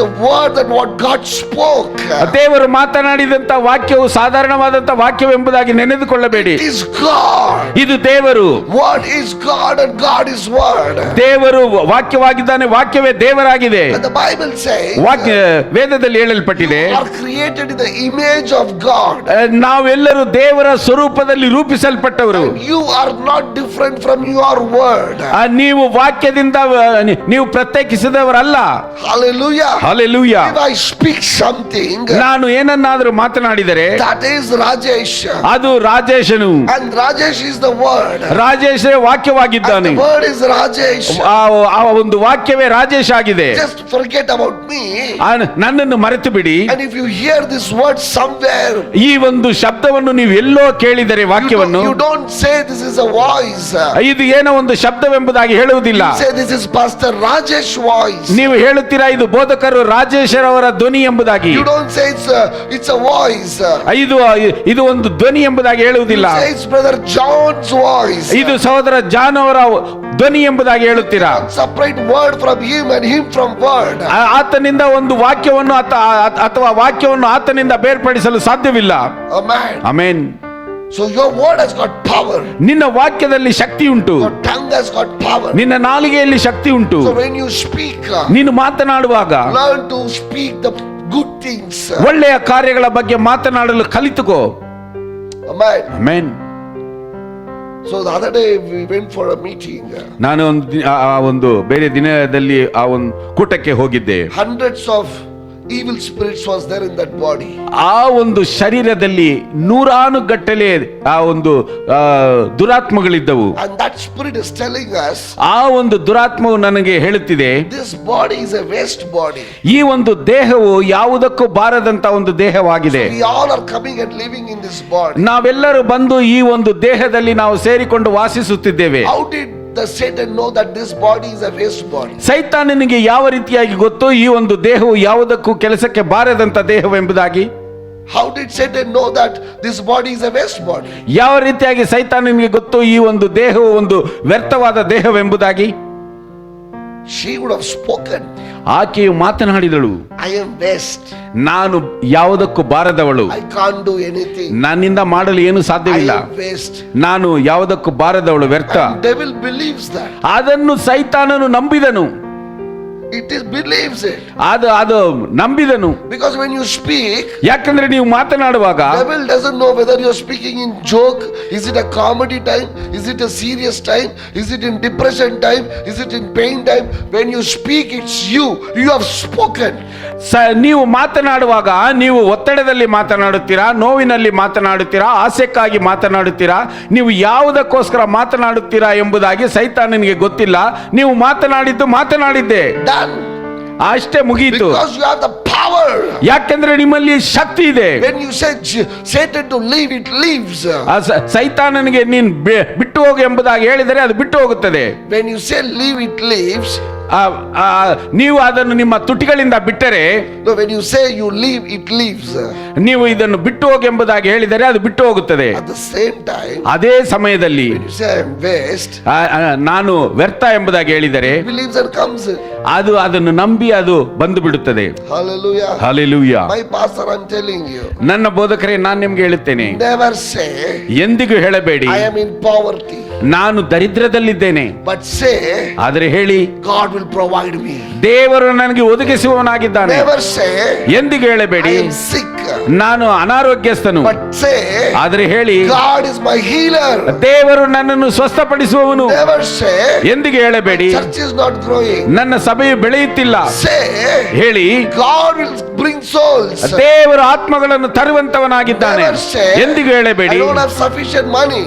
a word that what God spoke. ದೇವರು ಮಾತನಾಡಿದಂತ ವಾಕ್ಯವು ಸಾಧಾರಣವಾದಂತ ವಾಕ್ಯವೆಂಬುದಾಗಿ ನೆನೆದುಕೊಳ್ಳಬೇಡಿ. It is God. ಇದು ದೇವರು. Word is God and God is word. ದೇವರು ವಾಕ್ಯವಾಗಿದ್ದಾನೆ, ವಾಕ್ಯವೇ ದೇವರಾಗಿದೆ. And the Bible says, ವೇದದಲ್ಲಿ ಹೇಳಲ್ಪಟ್ಟಿದೆ, you are created in the image of God. ನಾವೆಲ್ಲರೂ ದೇವರ ಸ್ವರೂಪದಲ್ಲಿ ರೂಪಿಸಲ್ಪಟ್ಟವರು. You are not different from your word. ನೀವು ವಾಕ್ಯದಿಂದ ನೀವು ಪ್ರತ್ಯೇಕಿಸಿದವರಲ್ಲ. Hallelujah. Hallelujah. If I speak something, ನಾನು ಏನನ್ನಾದರೂ ಮಾತನಾಡಿದರೆ that is Rajesh. ಅದು ರಾಜೇಶನು. And Rajesh is the word. ರಾಜೇಶೇ ವಾಕ್ಯವಾಗಿದ್ದಾನೆ. And the word is Rajesh. ಆ ಒಂದು ವಾಕ್ಯವೇ ರಾಜೇಶ್ ಆಗಿದೆ. Just forget about me. ನನ್ನನ್ನು ಮರೆತು ಬಿಡಿ. And if you hear this word somewhere, ಈ ಒಂದು ಶಬ್ದವನ್ನು ನೀವು ಎಲ್ಲೋ ಕೇಳಿದರೆ ವಾಕ್ಯವನ್ನು, you don't say this is a voice. ಇದು ಏನೋ ಒಂದು ಶಬ್ದವೆಂಬುದಾಗಿ ಹೇಳುವುದಿಲ್ಲ. You say this is Pastor Rajesh voice. ನೀವು ಹೇಳುತ್ತೀರಾ ಇದು ಬೋಧಕರು ರಾಜೇಶರವರ ಧ್ವನಿ ಎಂಬುದಾಗಿ. You don't say it's a voice. ಇದು ಒಂದು ಧ್ವನಿ ಎಂಬುದಾಗಿ ಹೇಳುವುದಿಲ್ಲ. You say it's Brother John's voice. ಇದು ಸಹೋದರ ಜಾನ್ ಅವರ ಧ್ವನಿ ಎಂಬುದಾಗಿ ಹೇಳುತ್ತೀರಾ. Separate word from him and him from word. ಆತನಿಂದ ಒಂದು ವಾಕ್ಯವನ್ನು ಅಥವಾ ವಾಕ್ಯವನ್ನು ಆತನಿಂದ ಬೇರ್ಪಡಿಸಲು ಸಾಧ್ಯವಿಲ್ಲ. Amen. Amen. So your word has got power. ನಿನ್ನ ವಾಕ್ಯದಲ್ಲಿ ಶಕ್ತಿ ಉಂಟು. Your tongue has got power. ನಿನ್ನ ನಾಲಿಗೆಯಲ್ಲಿ ಶಕ್ತಿ ಉಂಟು. So when you speak, ನೀನು ಮಾತನಾಡುವಾಗ learn to speak the good things. ಒಳ್ಳೆಯ ಕಾರ್ಯಗಳ ಬಗ್ಗೆ ಮಾತನಾಡಲು ಕಲಿತುಕೋ. Amen. Amen. So the other day we went for a meeting. ನಾನು ಒಂದು ಬೇರೆ ದಿನದಲ್ಲಿ ಆ ಒಂದು ಕೂಟಕ್ಕೆ ಹೋಗಿದ್ದೆ. Hundreds of evil spirits was there in that body. ಆ ಒಂದು ಶರೀರದಲ್ಲಿ ನೂರಾನುಗಟ್ಟಲೆ ಆ ಒಂದು ದುರಾತ್ಮಗಳಿದ್ದವು. And that spirit is telling us, ಆ ಒಂದು ದುರಾತ್ಮವು ನನಗೆ ಹೇಳುತ್ತಿದೆ, this body is a waste body. ಈ ಒಂದು ದೇಹವು ಯಾವುದಕ್ಕೂ ಬಾರದಂತ ಒಂದು ದೇಹವಾಗಿದೆ. We all are coming and living in this body. ನಾವೆಲ್ಲರೂ ಬಂದು ಈ ಒಂದು ದೇಹದಲ್ಲಿ ನಾವು ಸೇರಿಕೊಂಡು ವಾಸಿಸುತ್ತಿದ್ದೇವೆ. How did the Satan know that this body is a waste body? ಸೈತಾನನಿಗೆ ಯಾವ ರೀತಿಯಾಗಿ ಗೊತ್ತು ಈ ಒಂದು ದೇಹವು ಯಾವುದಕ್ಕೂ ಕೆಲಸಕ್ಕೆ ಬಾರದಂತ ದೇಹವೆಂಬುದಾಗಿ? How did Satan know that this body is a waste body? ಯಾವ ರೀತಿಯಾಗಿ ಸೈತಾನನಿಗೆ ಗೊತ್ತು ಈ ಒಂದು ದೇಹವು ಒಂದು ವ್ಯರ್ಥವಾದ ದೇಹವೆಂಬುದಾಗಿ? She would have spoken, ಆಕೆಯು ಮಾತನಾಡಿದಳು, I am waste. ನಾನು ಯಾವುದಕ್ಕೂ ಬಾರದವಳು, I can't do anything. ನನ್ನಿಂದ ಮಾಡಲು ಏನು I ಸಾಧ್ಯವಿಲ್ಲ, am waste. ನಾನು ಯಾವುದಕ್ಕೂ ಬಾರದವಳು, ವ್ಯರ್ಥ. And devil believes that. ಅದನ್ನು ಸೈತಾನನು ನಂಬಿದನು. It is believes it. ಅದು ನಂಬಿದನು. Because when you speak, ಯಾಕಂದ್ರೆ ನೀವು ಮಾತನಾಡುವಾಗ devil doesn't know whether you're speaking in joke, is it a comedy time, is it a serious time, is it in depression time, is it in pain time. When you speak, it's you have spoken. ನೀವು ಮಾತನಾಡುವಾಗ ನೀವು ಒತ್ತಡದಲ್ಲಿ ಮಾತನಾಡುತ್ತೀರಾ, ನೋವಿನಲ್ಲಿ ಮಾತನಾಡುತ್ತೀರಾ, ಆಸೆಕ್ಕಾಗಿ ಮಾತನಾಡುತ್ತೀರಾ, ನೀವು ಯಾವುದಕ್ಕೋಸ್ಕರ ಮಾತನಾಡುತ್ತೀರಾ ಎಂಬುದಾಗಿ ಸೈತಾನನಿಗೆ ಗೊತ್ತಿಲ್ಲ. ನೀವು ಮಾತನಾಡಿದ್ದೆ ಅಷ್ಟೇ, ಮುಗಿಯಿತು. Because you have the power. ಯಾಕೆಂದ್ರೆ ನಿಮ್ಮಲ್ಲಿ ಶಕ್ತಿ ಇದೆ. When you say Satan to leave, it leaves. ಸೈತಾನನಿಗೆ ನೀನ್ ಬಿಟ್ಟು ಹೋಗು ಎಂಬುದಾಗಿ ಹೇಳಿದರೆ ಅದು ಬಿಟ್ಟು ಹೋಗುತ್ತದೆ. When you say leave, it leaves. ನೀವು ಅದನ್ನು ನಿಮ್ಮ ತುಟಿಗಳಿಂದ ಬಿಟ್ಟರೆ, no, when you say you leave, it leaves. ನೀವು ಇದನ್ನು ಬಿಟ್ಟು ಹೋಗಿ ಎಂಬುದಾಗಿ ಹೇಳಿದರೆ ಅದು ಬಿಟ್ಟು ಹೋಗುತ್ತದೆ. At the same time, ಅದೇ ಸಮಯದಲ್ಲಿ when you say I am waste, ನಾನು ವ್ಯರ್ಥ ಎಂಬುದಾಗಿ ಹೇಳಿದರೆ believes and comes. ಅದು ಅದನ್ನು ನಂಬಿ ಅದು ಬಂದು ಬಿಡುತ್ತದೆ. Hallelujah. Hallelujah. My pastor, I'm telling you, ನನ್ನ ಬೋಧಕರೇ, ನಾನು ನಿಮ್ಗೆ ಹೇಳುತ್ತೇನೆ, never say ಎಂದಿಗೂ ಹೇಳಬೇಡಿ I am in poverty, ನಾನು ದರಿದ್ರದಲ್ಲಿದ್ದೇನೆ, but say ಆದರೆ ಹೇಳಿ God will provide me. ದೇವರು ನನಗೆ ಒದಗಿಸುವವನಾಗಿದ್ದಾನೆ. Never say ಎಂದಿಗೂ ಹೇಳಬೇಡಿ I am sick, ನಾನು ಅನಾರೋಗ್ಯಸ್ಥನು, but say ಆದರೆ ಹೇಳಿ God is my healer. ದೇವರು ನನ್ನನ್ನು ಸ್ವಸ್ಥಪಡಿಸುವವನು. Never say ಎಂದಿಗೂ ಹೇಳಬೇಡಿ church is not growing. ನನ್ನ ಸಭೆಯು ಬೆಳೆಯುತ್ತಿಲ್ಲ. Say ಹೇಳಿ God will bring souls. ದೇವರು ಆತ್ಮಗಳನ್ನು ತರುವಂತವನಾಗಿದ್ದಾನೆ. Never say ಎಂದಿಗೂ I ಹೇಳಬೇಡಿ don't have sufficient money.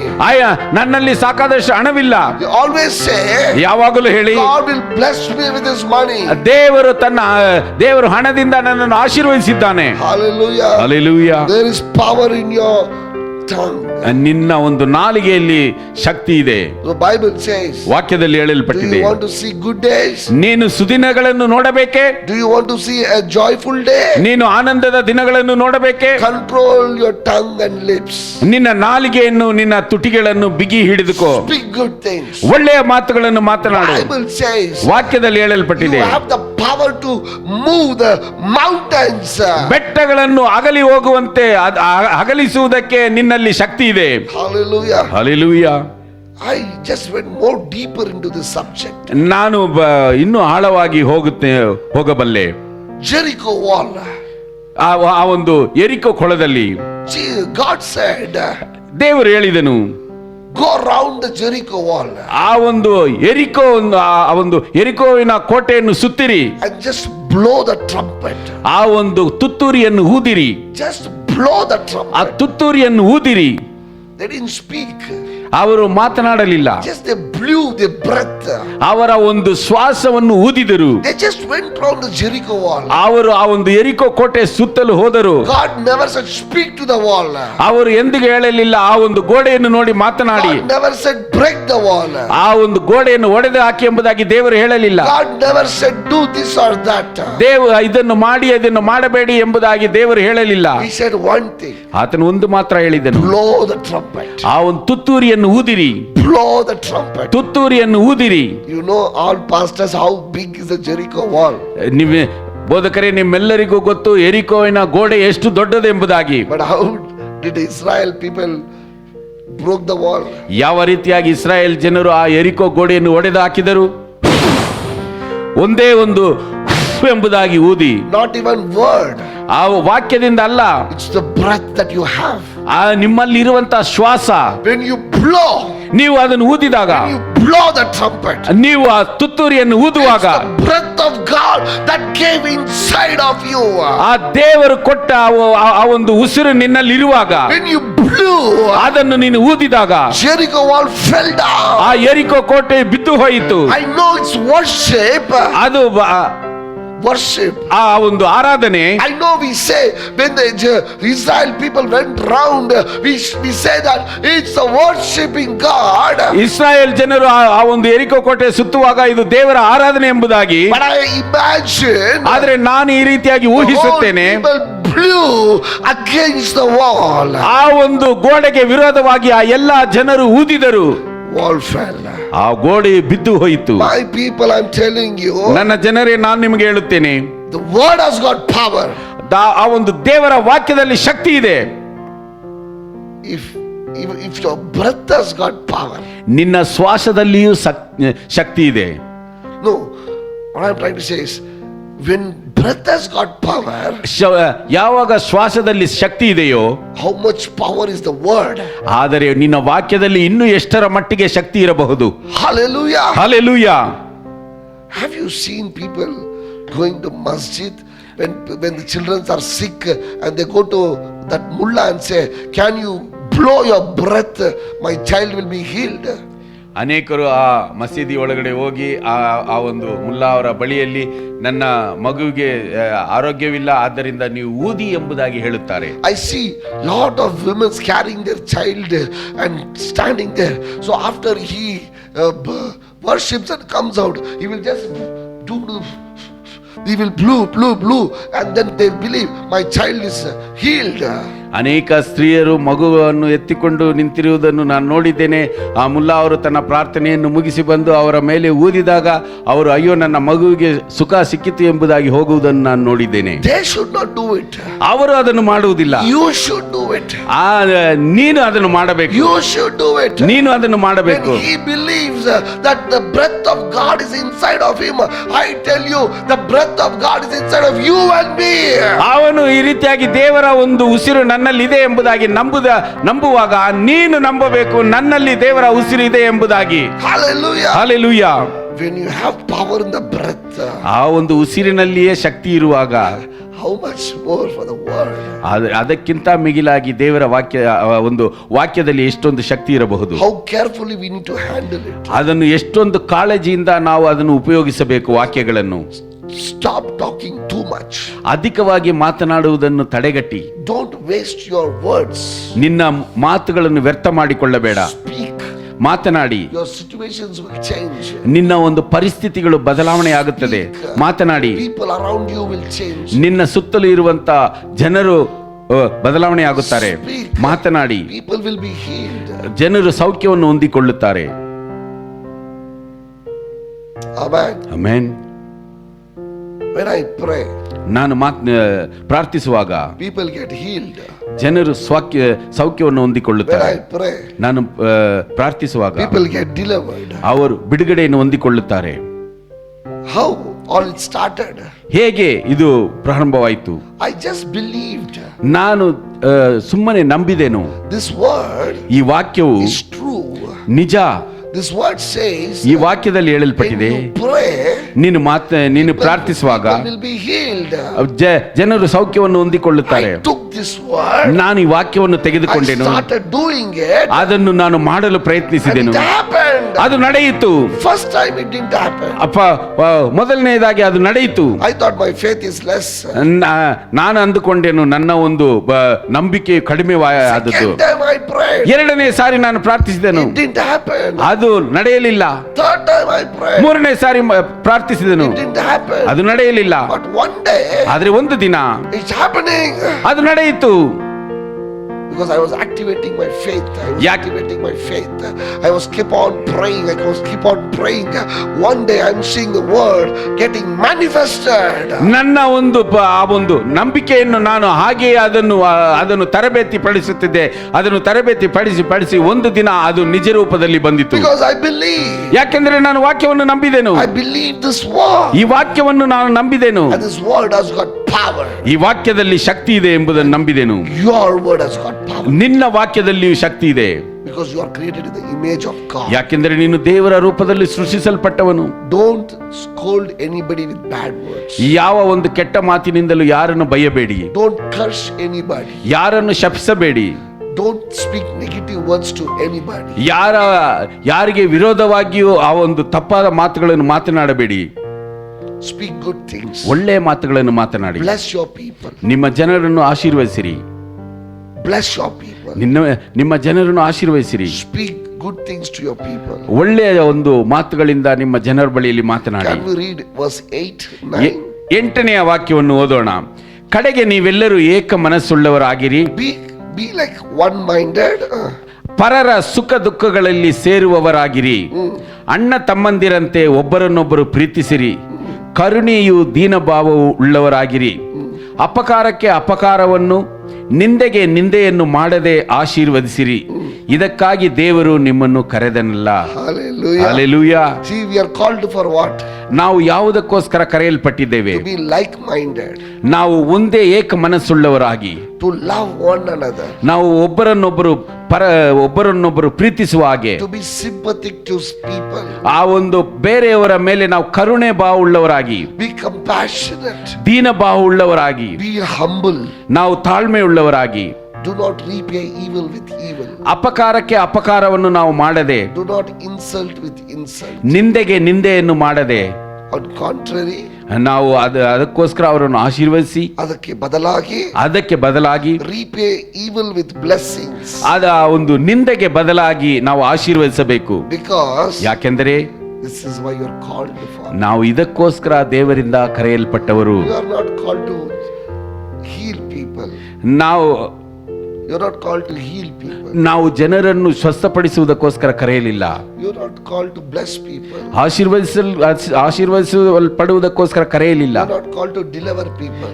ನನ್ನಲ್ಲಿ ಸಾಕಾದಷ್ಟು ಹಣವಿಲ್ಲ. You always say ಯಾವಾಗಲೂ ಹೇಳಿ God will bless me with his money. ದೇವರು ಹಣದಿಂದ ನನ್ನನ್ನು ಆಶೀರ್ವದಿಸಿದ್ದಾನೆ. Hallelujah. Hallelujah. There is power in your tongue. ನಿನ್ನ ಒಂದು ನಾಲಿಗೆಯಲ್ಲಿ ಶಕ್ತಿ ಇದೆ. The Bible says, ವಾಕ್ಯದಲ್ಲಿ do ಹೇಳಲ್ಪಟ್ಟಿದೆ, you want to see good days? ನೀನು ಸುದಿನಗಳನ್ನು ನೋಡಬೇಕೆ? Do you want to see a joyful day? ನೀನು ಆನಂದದ ದಿನಗಳನ್ನು ನೋಡಬೇಕೆ? Control your tongue and lips. ನಿನ್ನ ನಾಲಿಗೆಯನ್ನು ನಿನ್ನ ತುಟಿಗಳನ್ನು ಬಿಗಿ ಹಿಡಿದುಕೋ. Speak good things. ಒಳ್ಳೆಯ ಮಾತುಗಳನ್ನು ಮಾತನಾಡು. Bible says ವಾಕ್ಯದಲ್ಲಿ ಹೇಳಲ್ಪಟ್ಟಿದೆ, you have the power to move the mountains. ಬೆಟ್ಟಗಳನ್ನು ಅಗಲಿ ಹೋಗುವಂತೆ ಅಗಲಿಸುವುದಕ್ಕೆ ನಿನ್ನಲ್ಲಿ ಶಕ್ತಿ ಇದೆ. Hallelujah. Hallelujah. I just went more deeper into this subject. ನಾನು ಇನ್ನೂ ಆಳವಾಗಿ ಹೋಗಬಲ್ಲೆ. Jericho wall. ಆ ಒಂದು ಯೆರಿಕೋ ಕೊಳದಲ್ಲಿ God said, ದೇವರು ಹೇಳಿದನು, go around the Jericho wall. ಆ ಒಂದು ಯೆರಿಕೋವಿನ ಕೋಟೆಯನ್ನು ಸುತ್ತಿರಿ, and just blow the trumpet. ಆ ಒಂದು ತುತ್ತೂರಿಯನ್ನು ಊದಿರಿ. Just blow the ಆ trumpet. ತುತ್ತೂರಿಯನ್ನು ಊದಿರಿ. They didn't speak. ಅವರು ಮಾತನಾಡಲಿಲ್ಲ. Just they blew their breath. ಅವರ ಒಂದು ಶ್ವಾಸವನ್ನು ಊದಿದರು. They just went around the Jericho wall. ಅವರು ಆ ಒಂದು ಯೆರಿಕೋ ಕೋಟೆ ಸುತ್ತಲು ಹೋದರು. God never said speak to the wall. ಅವರು ಎಂದಿಗೂ ಹೇಳಲಿಲ್ಲ ಆ ಒಂದು ಗೋಡೆಯನ್ನು ನೋಡಿ ಮಾತನಾಡಿ. God never said break the wall. ಆ ಒಂದು ಗೋಡೆಯನ್ನು ಒಡೆದು ಹಾಕಿ ಎಂಬುದಾಗಿ ದೇವರು ಹೇಳಲಿಲ್ಲ. God never said do this or that. ಇದನ್ನು ಮಾಡಿ ಅದನ್ನು ಮಾಡಬೇಡಿ ಎಂಬುದಾಗಿ ದೇವರು ಹೇಳಲಿಲ್ಲ. He said one thing. ಆತನು ಒಂದು ಮಾತ್ರ ಹೇಳಿದನು, blow the trumpet. ಆ ಒಂದು ತುತ್ತೂರಿಯನ್ನು ಊದಿರಿ. Blow the trumpet. ತುತ್ತೂರಿಯನ್ನು ಊದಿರಿ. You know all pastors how big is the Jericho wall. ನೀವೇ ಬೋಧಕರೇ, ನಿಮ್ಮೆಲ್ಲರಿಗೂ ಗೊತ್ತು ಯೆರಿಕೋವಿನ ಗೋಡೆ ಎಷ್ಟು ದೊಡ್ಡದೆಂಬುದಾಗಿ. But how did Israel people broke the wall? ಯಾವ ರೀತಿಯಾಗಿ ಇಸ್ರಾಯೇಲ್ ಜನರು ಆ ಯೆರಿಕೋ ಗೋಡೆಯನ್ನು ಒಡೆದು ಹಾಕಿದರು? ಒಂದೇ ಒಂದು ಎಂಬುದಾಗಿ ಊದಿ. Not even word. ಆ ವಾಕ್ಯದಿಂದ ಅಲ್ಲ, it's the breath that you have. ಆ ನಿಮ್ಮಲ್ಲಿ ಇರುವಂತಹ ಶ್ವಾಸ. When you blow, ನೀವು ಅದನ್ನು ಊದಿದಾಗ, when you blow the trumpet, ನೀವು ಆ ತುತ್ತೂರಿಯನ್ನು ಊದುವಾಗ, it's the breath of God that came inside of you. ಆ ದೇವರು ಕೊಟ್ಟ ಆ ಒಂದು ಉಸಿರು ನಿನ್ನಲ್ಲಿ ಇರುವಾಗ, When you blew, ಅದನ್ನು ನೀನು ಊದಿದಾಗ Jericho wall fell down. ಆ ಯೆರಿಕೋ ಕೋಟೆ ಬಿದ್ದು ಹೋಯಿತು. I know it's worship. ಅದು Worship. ಆ ಒಂದು ಆರಾಧನೆ. I know we say when the Israel people went round, we say that it's a worshiping God. Israel ಜನರು ಆ ಒಂದು ಯೆರಿಕೋ ಕೋಟೆ ಸುತ್ತುವಾಗ ಇದು ದೇವರ ಆರಾಧನೆ ಎಂಬುದಾಗಿ. But I imagine, ಆದ್ರೆ ನಾನು ಈ ರೀತಿಯಾಗಿ ಊಹಿಸುತ್ತೇನೆ, people blew against the wall. ಆ ಒಂದು ಗೋಡೆಗೆ ವಿರೋಧವಾಗಿ ಆ ಎಲ್ಲಾ ಜನರು ಊದಿದರು, Wall fell. ಆ ಗೋಡೆ ಬಿದ್ದು ಹೋಯಿತು. My people, I'm telling you, ನನ್ನ ಜನರೇ, ನಾನು ನಿಮಗೆ ಹೇಳುತ್ತೇನೆ, the word has got power. ಆ ಒಂದು ದೇವರ ವಾಕ್ಯದಲ್ಲಿ ಶಕ್ತಿ ಇದೆ. If your breath has got power. ನಿನ್ನ ಶ್ವಾಸದಲ್ಲಿಯೂ ಶಕ್ತಿ ಇದೆ. No, what I'm trying to say is, when breath has got power, ಯಾವಾಗ ಶ್ವಾಸದಲ್ಲಿ ಶಕ್ತಿ ಇದೆಯೋ, how much power is the word? ಆದರೆ ನಿನ್ನ ವಾಕ್ಯದಲ್ಲಿ ಇನ್ನೂ ಎಷ್ಟರ ಮಟ್ಟಿಗೆ ಶಕ್ತಿ ಇರಬಹುದು. Hallelujah. Hallelujah. Have you seen people going to masjid when the children are sick and they go to that mullah and say, can you blow your breath, my child will be healed? ಅನೇಕರು ಆ ಮಸೀದಿ ಒಳಗಡೆ ಹೋಗಿ ಆ ಒಂದು ಮುಲ್ಲಾ ಅವರ ಬಳಿಯಲ್ಲಿ ನನ್ನ ಮಗುವಿಗೆ ಆರೋಗ್ಯವಿಲ್ಲ, ಆದ್ದರಿಂದ ನೀವು ಊದಿ ಎಂಬುದಾಗಿ ಹೇಳುತ್ತಾರೆ. I see lot of women carrying their child and standing there. So after he worships and comes out, he will just he will blow and then they believe my child is healed. ಅನೇಕ ಸ್ತ್ರೀಯರು ಮಗುವನ್ನು ಎತ್ತಿಕೊಂಡು ನಿಂತಿರುವುದನ್ನು ನಾನು ನೋಡಿದ್ದೇನೆ. ಆ ಮುಲ್ಲಾ ಅವರು ತನ್ನ ಪ್ರಾರ್ಥನೆಯನ್ನು ಮುಗಿಸಿ ಬಂದು ಅವರ ಮೇಲೆ ಊದಿದಾಗ ಅವರು ಅಯ್ಯೋ ನನ್ನ ಮಗುವಿಗೆ ಸುಖ ಸಿಕ್ಕಿತು ಎಂಬುದಾಗಿ ಹೋಗುವುದನ್ನು ನಾನು ನೋಡಿದ್ದೇನೆ. They should not do it. ಅವರು ಅದನ್ನು ಮಾಡುವುದಿಲ್ಲ. You should do it. ನೀನು ಅದನ್ನು ಮಾಡಬೇಕು. You should do it. ನೀನು ಅದನ್ನು ಮಾಡಬೇಕು. When he believes that the breath of God is inside of him, I tell you, the breath of God is inside of you and me. ಅವನು ಈ ರೀತಿಯಾಗಿ ದೇವರ ಒಂದು ಉಸಿರು ನನ್ನಲ್ಲಿ ಇದೆ ಎಂಬುದಾಗಿ ನಂಬುವಾಗ ನೀನು ನಂಬಬೇಕು, ನನ್ನಲ್ಲಿ ದೇವರ ಉಸಿರು ಇದೆ ಎಂಬುದಾಗಿ. Hallelujah. Hallelujah. When you have power in the breath, ಆ ಒಂದು ಉಸಿರಿನಲ್ಲಿಯೇ ಶಕ್ತಿ ಇರುವಾಗ, how much more for the word? ಅದಕ್ಕಿಂತ ಮಿಗಿಲಾಗಿ ದೇವರ ಒಂದು ವಾಕ್ಯದಲ್ಲಿ ಎಷ್ಟೊಂದು ಶಕ್ತಿ ಇರಬಹುದು. How carefully we need to handle it. ಅದನ್ನು ಎಷ್ಟೊಂದು ಕಾಳಜಿಯಿಂದ ನಾವು ಅದನ್ನು ಉಪಯೋಗಿಸಬೇಕು. ವಾಕ್ಯಗಳನ್ನು Stop talking too much. ಅಧಿಕವಾಗಿ ಮಾತನಾಡುವುದನ್ನು ತಡೆಗಟ್ಟಿ. Don't waste your words. ನಿನ್ನ ಮಾತುಗಳನ್ನು ವ್ಯರ್ಥ ಮಾಡಿಕೊಳ್ಳಬೇಡ. Speak. ಮಾತನಾಡಿ. Your situations will change. ನಿನ್ನ ಒಂದು ಪರಿಸ್ಥಿತಿಗಳು ಬದಲಾವಣೆ ಆಗುತ್ತದೆ. ಮಾತನಾಡಿ. People around you will change. ನಿನ್ನ ಸುತ್ತಲೂ ಇರುವಂತ ಜನರು ಬದಲಾವಣೆ ಆಗುತ್ತಾರೆ. ಮಾತನಾಡಿ. People will be healed. ಜನರು ಸೌಖ್ಯವನ್ನು ಹೊಂದಿಕೊಳ್ಳುತ್ತಾರೆ. Amen. Amen. When I pray, ನಾನು ಪ್ರಾರ್ಥಿಸುವಾಗ people get healed. ಜನರು ಸೌಖ್ಯವನ್ನು ಹೊಂದಿಕೊಳ್ಳುತ್ತಾರೆ. When I pray, ನಾನು ಪ್ರಾರ್ಥಿಸುವಾಗ people get delivered. ಅವರು ಬಿಡುಗಡೆಯನ್ನು ಹೊಂದಿಕೊಳ್ಳುತ್ತಾರೆ. How all it started? ಹೇಗೆ ಇದು ಪ್ರಾರಂಭವಾಯಿತು? I just believed. ನಾನು ಸುಮ್ಮನೆ ನಂಬಿದೆನು. This word ಈ ವಾಕ್ಯವು is true. ನಿಜ. This word says, ಈ ವಾಕ್ಯದಲ್ಲಿ ಹೇಳಲ್ಪಟ್ಟಿದೆ, when you pray, ನೀನು ಪ್ರಾರ್ಥಿಸುವಾಗ people will be healed. ಜನರು ಸೌಖ್ಯವನ್ನು ಹೊಂದಿಕೊಳ್ಳುತ್ತಾರೆ. I took this word. ನಾನು ಈ ವಾಕ್ಯವನ್ನು ತೆಗೆದುಕೊಂಡೆನು. I started doing it. ಅದನ್ನು ನಾನು ಮಾಡಲು ಪ್ರಯತ್ನಿಸಿದೆನು. And it happened. ಅದು ನಡೆಯಿತು. First time it didn't happen. ಮೊದಲನೇದಾಗಿ ಅದು ನಡೆಯಿತು. I thought my faith is less. ನಾನು ಅಂದುಕೊಂಡೆನು ನನ್ನ ಒಂದು ನಂಬಿಕೆ ಕಡಿಮೆ ಆದದ್ದು. Second time I prayed. ಎರಡನೇ ಸಾರಿ ನಾನು ಪ್ರಾರ್ಥಿಸಿದೆನು. It didn't happen. ಅದು ನಡೆಯಲಿಲ್ಲ. Third time I prayed. ಮೂರನೇ ಸಾರಿ ಪ್ರಾರ್ಥಿಸಿದೆನು. It didn't happen. ಅದು ನಡೆಯಲಿಲ್ಲ. But one day, ಆದ್ರೆ ಒಂದು ದಿನ it's happening. ಅದು ನಡೆಯಿತು. Because I was activating my faith. Activating my faith. I was keep on praying. Keep on praying. One day I'm seeing the word getting manifested. ನನ್ನ ಒಂದು ನಂಬಿಕೆಯನ್ನು ನಾನು ಹಾಗೆ ಅದನ್ನು ತರಬೇತಿ ಪಡಿಸುತ್ತಿದ್ದೆ. ಅದನ್ನು ತರಬೇತಿ ಪಡಿಸಿ ಒಂದು ದಿನ ಅದು ನಿಜ ರೂಪದಲ್ಲಿ ಬಂದಿತು. Because I believe. ಯಾಕೆಂದ್ರೆ ನಾನು ವಾಕ್ಯವನ್ನು ನಂಬಿದೆನು. I believe this word. ಈ ವಾಕ್ಯವನ್ನು ನಾನು ನಂಬಿದೆನು. And this word has got power. ಈ ವಾಕ್ಯದಲ್ಲಿ ಶಕ್ತಿ ಇದೆ ಎಂಬುದನ್ನು ನಂಬಿದೆನು. Your word has got power. ನಿನ್ನ ವಾಕ್ಯದಲ್ಲಿಯೂ ಶಕ್ತಿ ಇದೆ. Because you are created in the image of God. ಯಾಕೆಂದರೆ ನೀನು ದೇವರ ರೂಪದಲ್ಲಿ ಸೃಷ್ಟಿಸಲ್ಪಟ್ಟವನು. Don't scold anybody with bad words. ಯಾವ ಒಂದು ಕೆಟ್ಟ ಮಾತಿನಿಂದಲೂ ಯಾರನ್ನು ಬೈಯಬೇಡಿ. Don't curse anybody. ಯಾರನ್ನು ಶಪಿಸಬೇಡಿ. Don't speak negative words to anybody. ಯಾರಿಗೆ ವಿರೋಧವಾಗಿಯೂ ಆ ಒಂದು ತಪ್ಪಾದ ಮಾತುಗಳನ್ನು ಮಾತನಾಡಬೇಡಿ. Speak good things. ಒಳ್ಳೆಯ ಮಾತುಗಳನ್ನು ಮಾತನಾಡಿ. Bless your people. ನಿಮ್ಮ ಜನರನ್ನು ಆಶೀರ್ವದಿಸಿರಿ. Bless your people. ನಿಮ್ಮ ಜನರನ್ನು ಆಶೀರ್ವದಿಸಿರಿ. Speak good things to your people. ಒಳ್ಳೆಯ ಒಂದು ಮಾತುಗಳಿಂದ ನಿಮ್ಮ ಜನರ ಬಳಿಯಲ್ಲಿ ಮಾತನಾಡಿ. Can we read verse 8, 9? 8ನೆಯ ವಾಕ್ಯವನ್ನು ಓದೋಣ. ಕಡೆಗೆ ನೀವೆಲ್ಲರೂ ಏಕ ಮನಸ್ಸುಳ್ಳವರಾಗಿರಿ. Be like one-minded. ಪರರ ಸುಖ ದುಃಖಗಳಲ್ಲಿ ಸೇರುವವರಾಗಿರಿ. ಅಣ್ಣ ತಮ್ಮಂದಿರಂತೆ ಒಬ್ಬರನ್ನೊಬ್ಬರು ಪ್ರೀತಿಸಿರಿ. ಕರುಣೆಯು ದೀನಭಾವವು ಉಳ್ಳವರಾಗಿರಿ. ಅಪಕಾರಕ್ಕೆ ಅಪಕಾರವನ್ನು, ನಿಂದೆಗೆ ನಿಂದೆಯನ್ನು ಮಾಡದೆ ಆಶೀರ್ವದಿಸಿರಿ. ಇದಕ್ಕಾಗಿ ದೇವರು ನಿಮ್ಮನ್ನು ಕರೆದನಲ್ಲ. Hallelujah. See, we are called for what? ನಾವು ಯಾವುದಕ್ಕೋಸ್ಕರ ಕರೆಯಲ್ಪಟ್ಟಿದ್ದೇವೆ? To be like-minded. ನಾವು ಒಂದೇ ಏಕ ಮನಸ್ಸುಳ್ಳವರಾಗಿ. To love one another. ನಾವು ಒಬ್ಬರನ್ನೊಬ್ಬರು ಪ್ರೀತಿಸುವ ಹಾಗೆ. To be sympathetic to people. ಆ ಒಂದು ಬೇರೆಯವರ ಮೇಲೆ ನಾವು ಕರುಣೆ ಭಾವವುಳ್ಳವರಾಗಿ. Be compassionate. Deen ಭಾವವುಳ್ಳವರಾಗಿ. Be humble. ನಾವು ತಾಳ್ಮೆಯುಳ್ಳವರಾಗಿ. Do not repay evil with evil. ಅಪಕಾರಕ್ಕೆ ಅಪಕಾರವನ್ನು ನಾವು ಮಾಡದೆ. Do not insult with insult. ನಿಂದೆಗೆ ನಿಂದೆಯನ್ನು ಮಾಡದೆ. On contrary, ನಾವು ಅದಕ್ಕೋಸ್ಕರ ಅವರನ್ನು ಆಶೀರ್ವದಿಸಿ ಅದಕ್ಕೆ ಬದಲಾಗಿ repay evil with blessings. ಒಂದು ನಿಂದೆಗೆ ಬದಲಾಗಿ ನಾವು ಆಶೀರ್ವದಿಸಬೇಕು. Because ಯಾಕೆಂದರೆ this is why you are called for. ನಾವು ಇದಕ್ಕೋಸ್ಕರ ದೇವರಿಂದ ಕರೆಯಲ್ಪಟ್ಟವರು. You are not called to heal people. You are not called to heal people. ನಾವು ಜನರನ್ನು ಸ್ವಸ್ಥಪಡಿಸುವುದಕ್ಕೋಸ್ಕರ ಕರೆಯಲಿಲ್ಲ. You are not called to bless people. ಆಶೀರ್ವದಿಸಲ್ಪಡುವುದಕ್ಕೋಸ್ಕರ ಕರೆಯಲಿಲ್ಲ. You are not called to deliver people.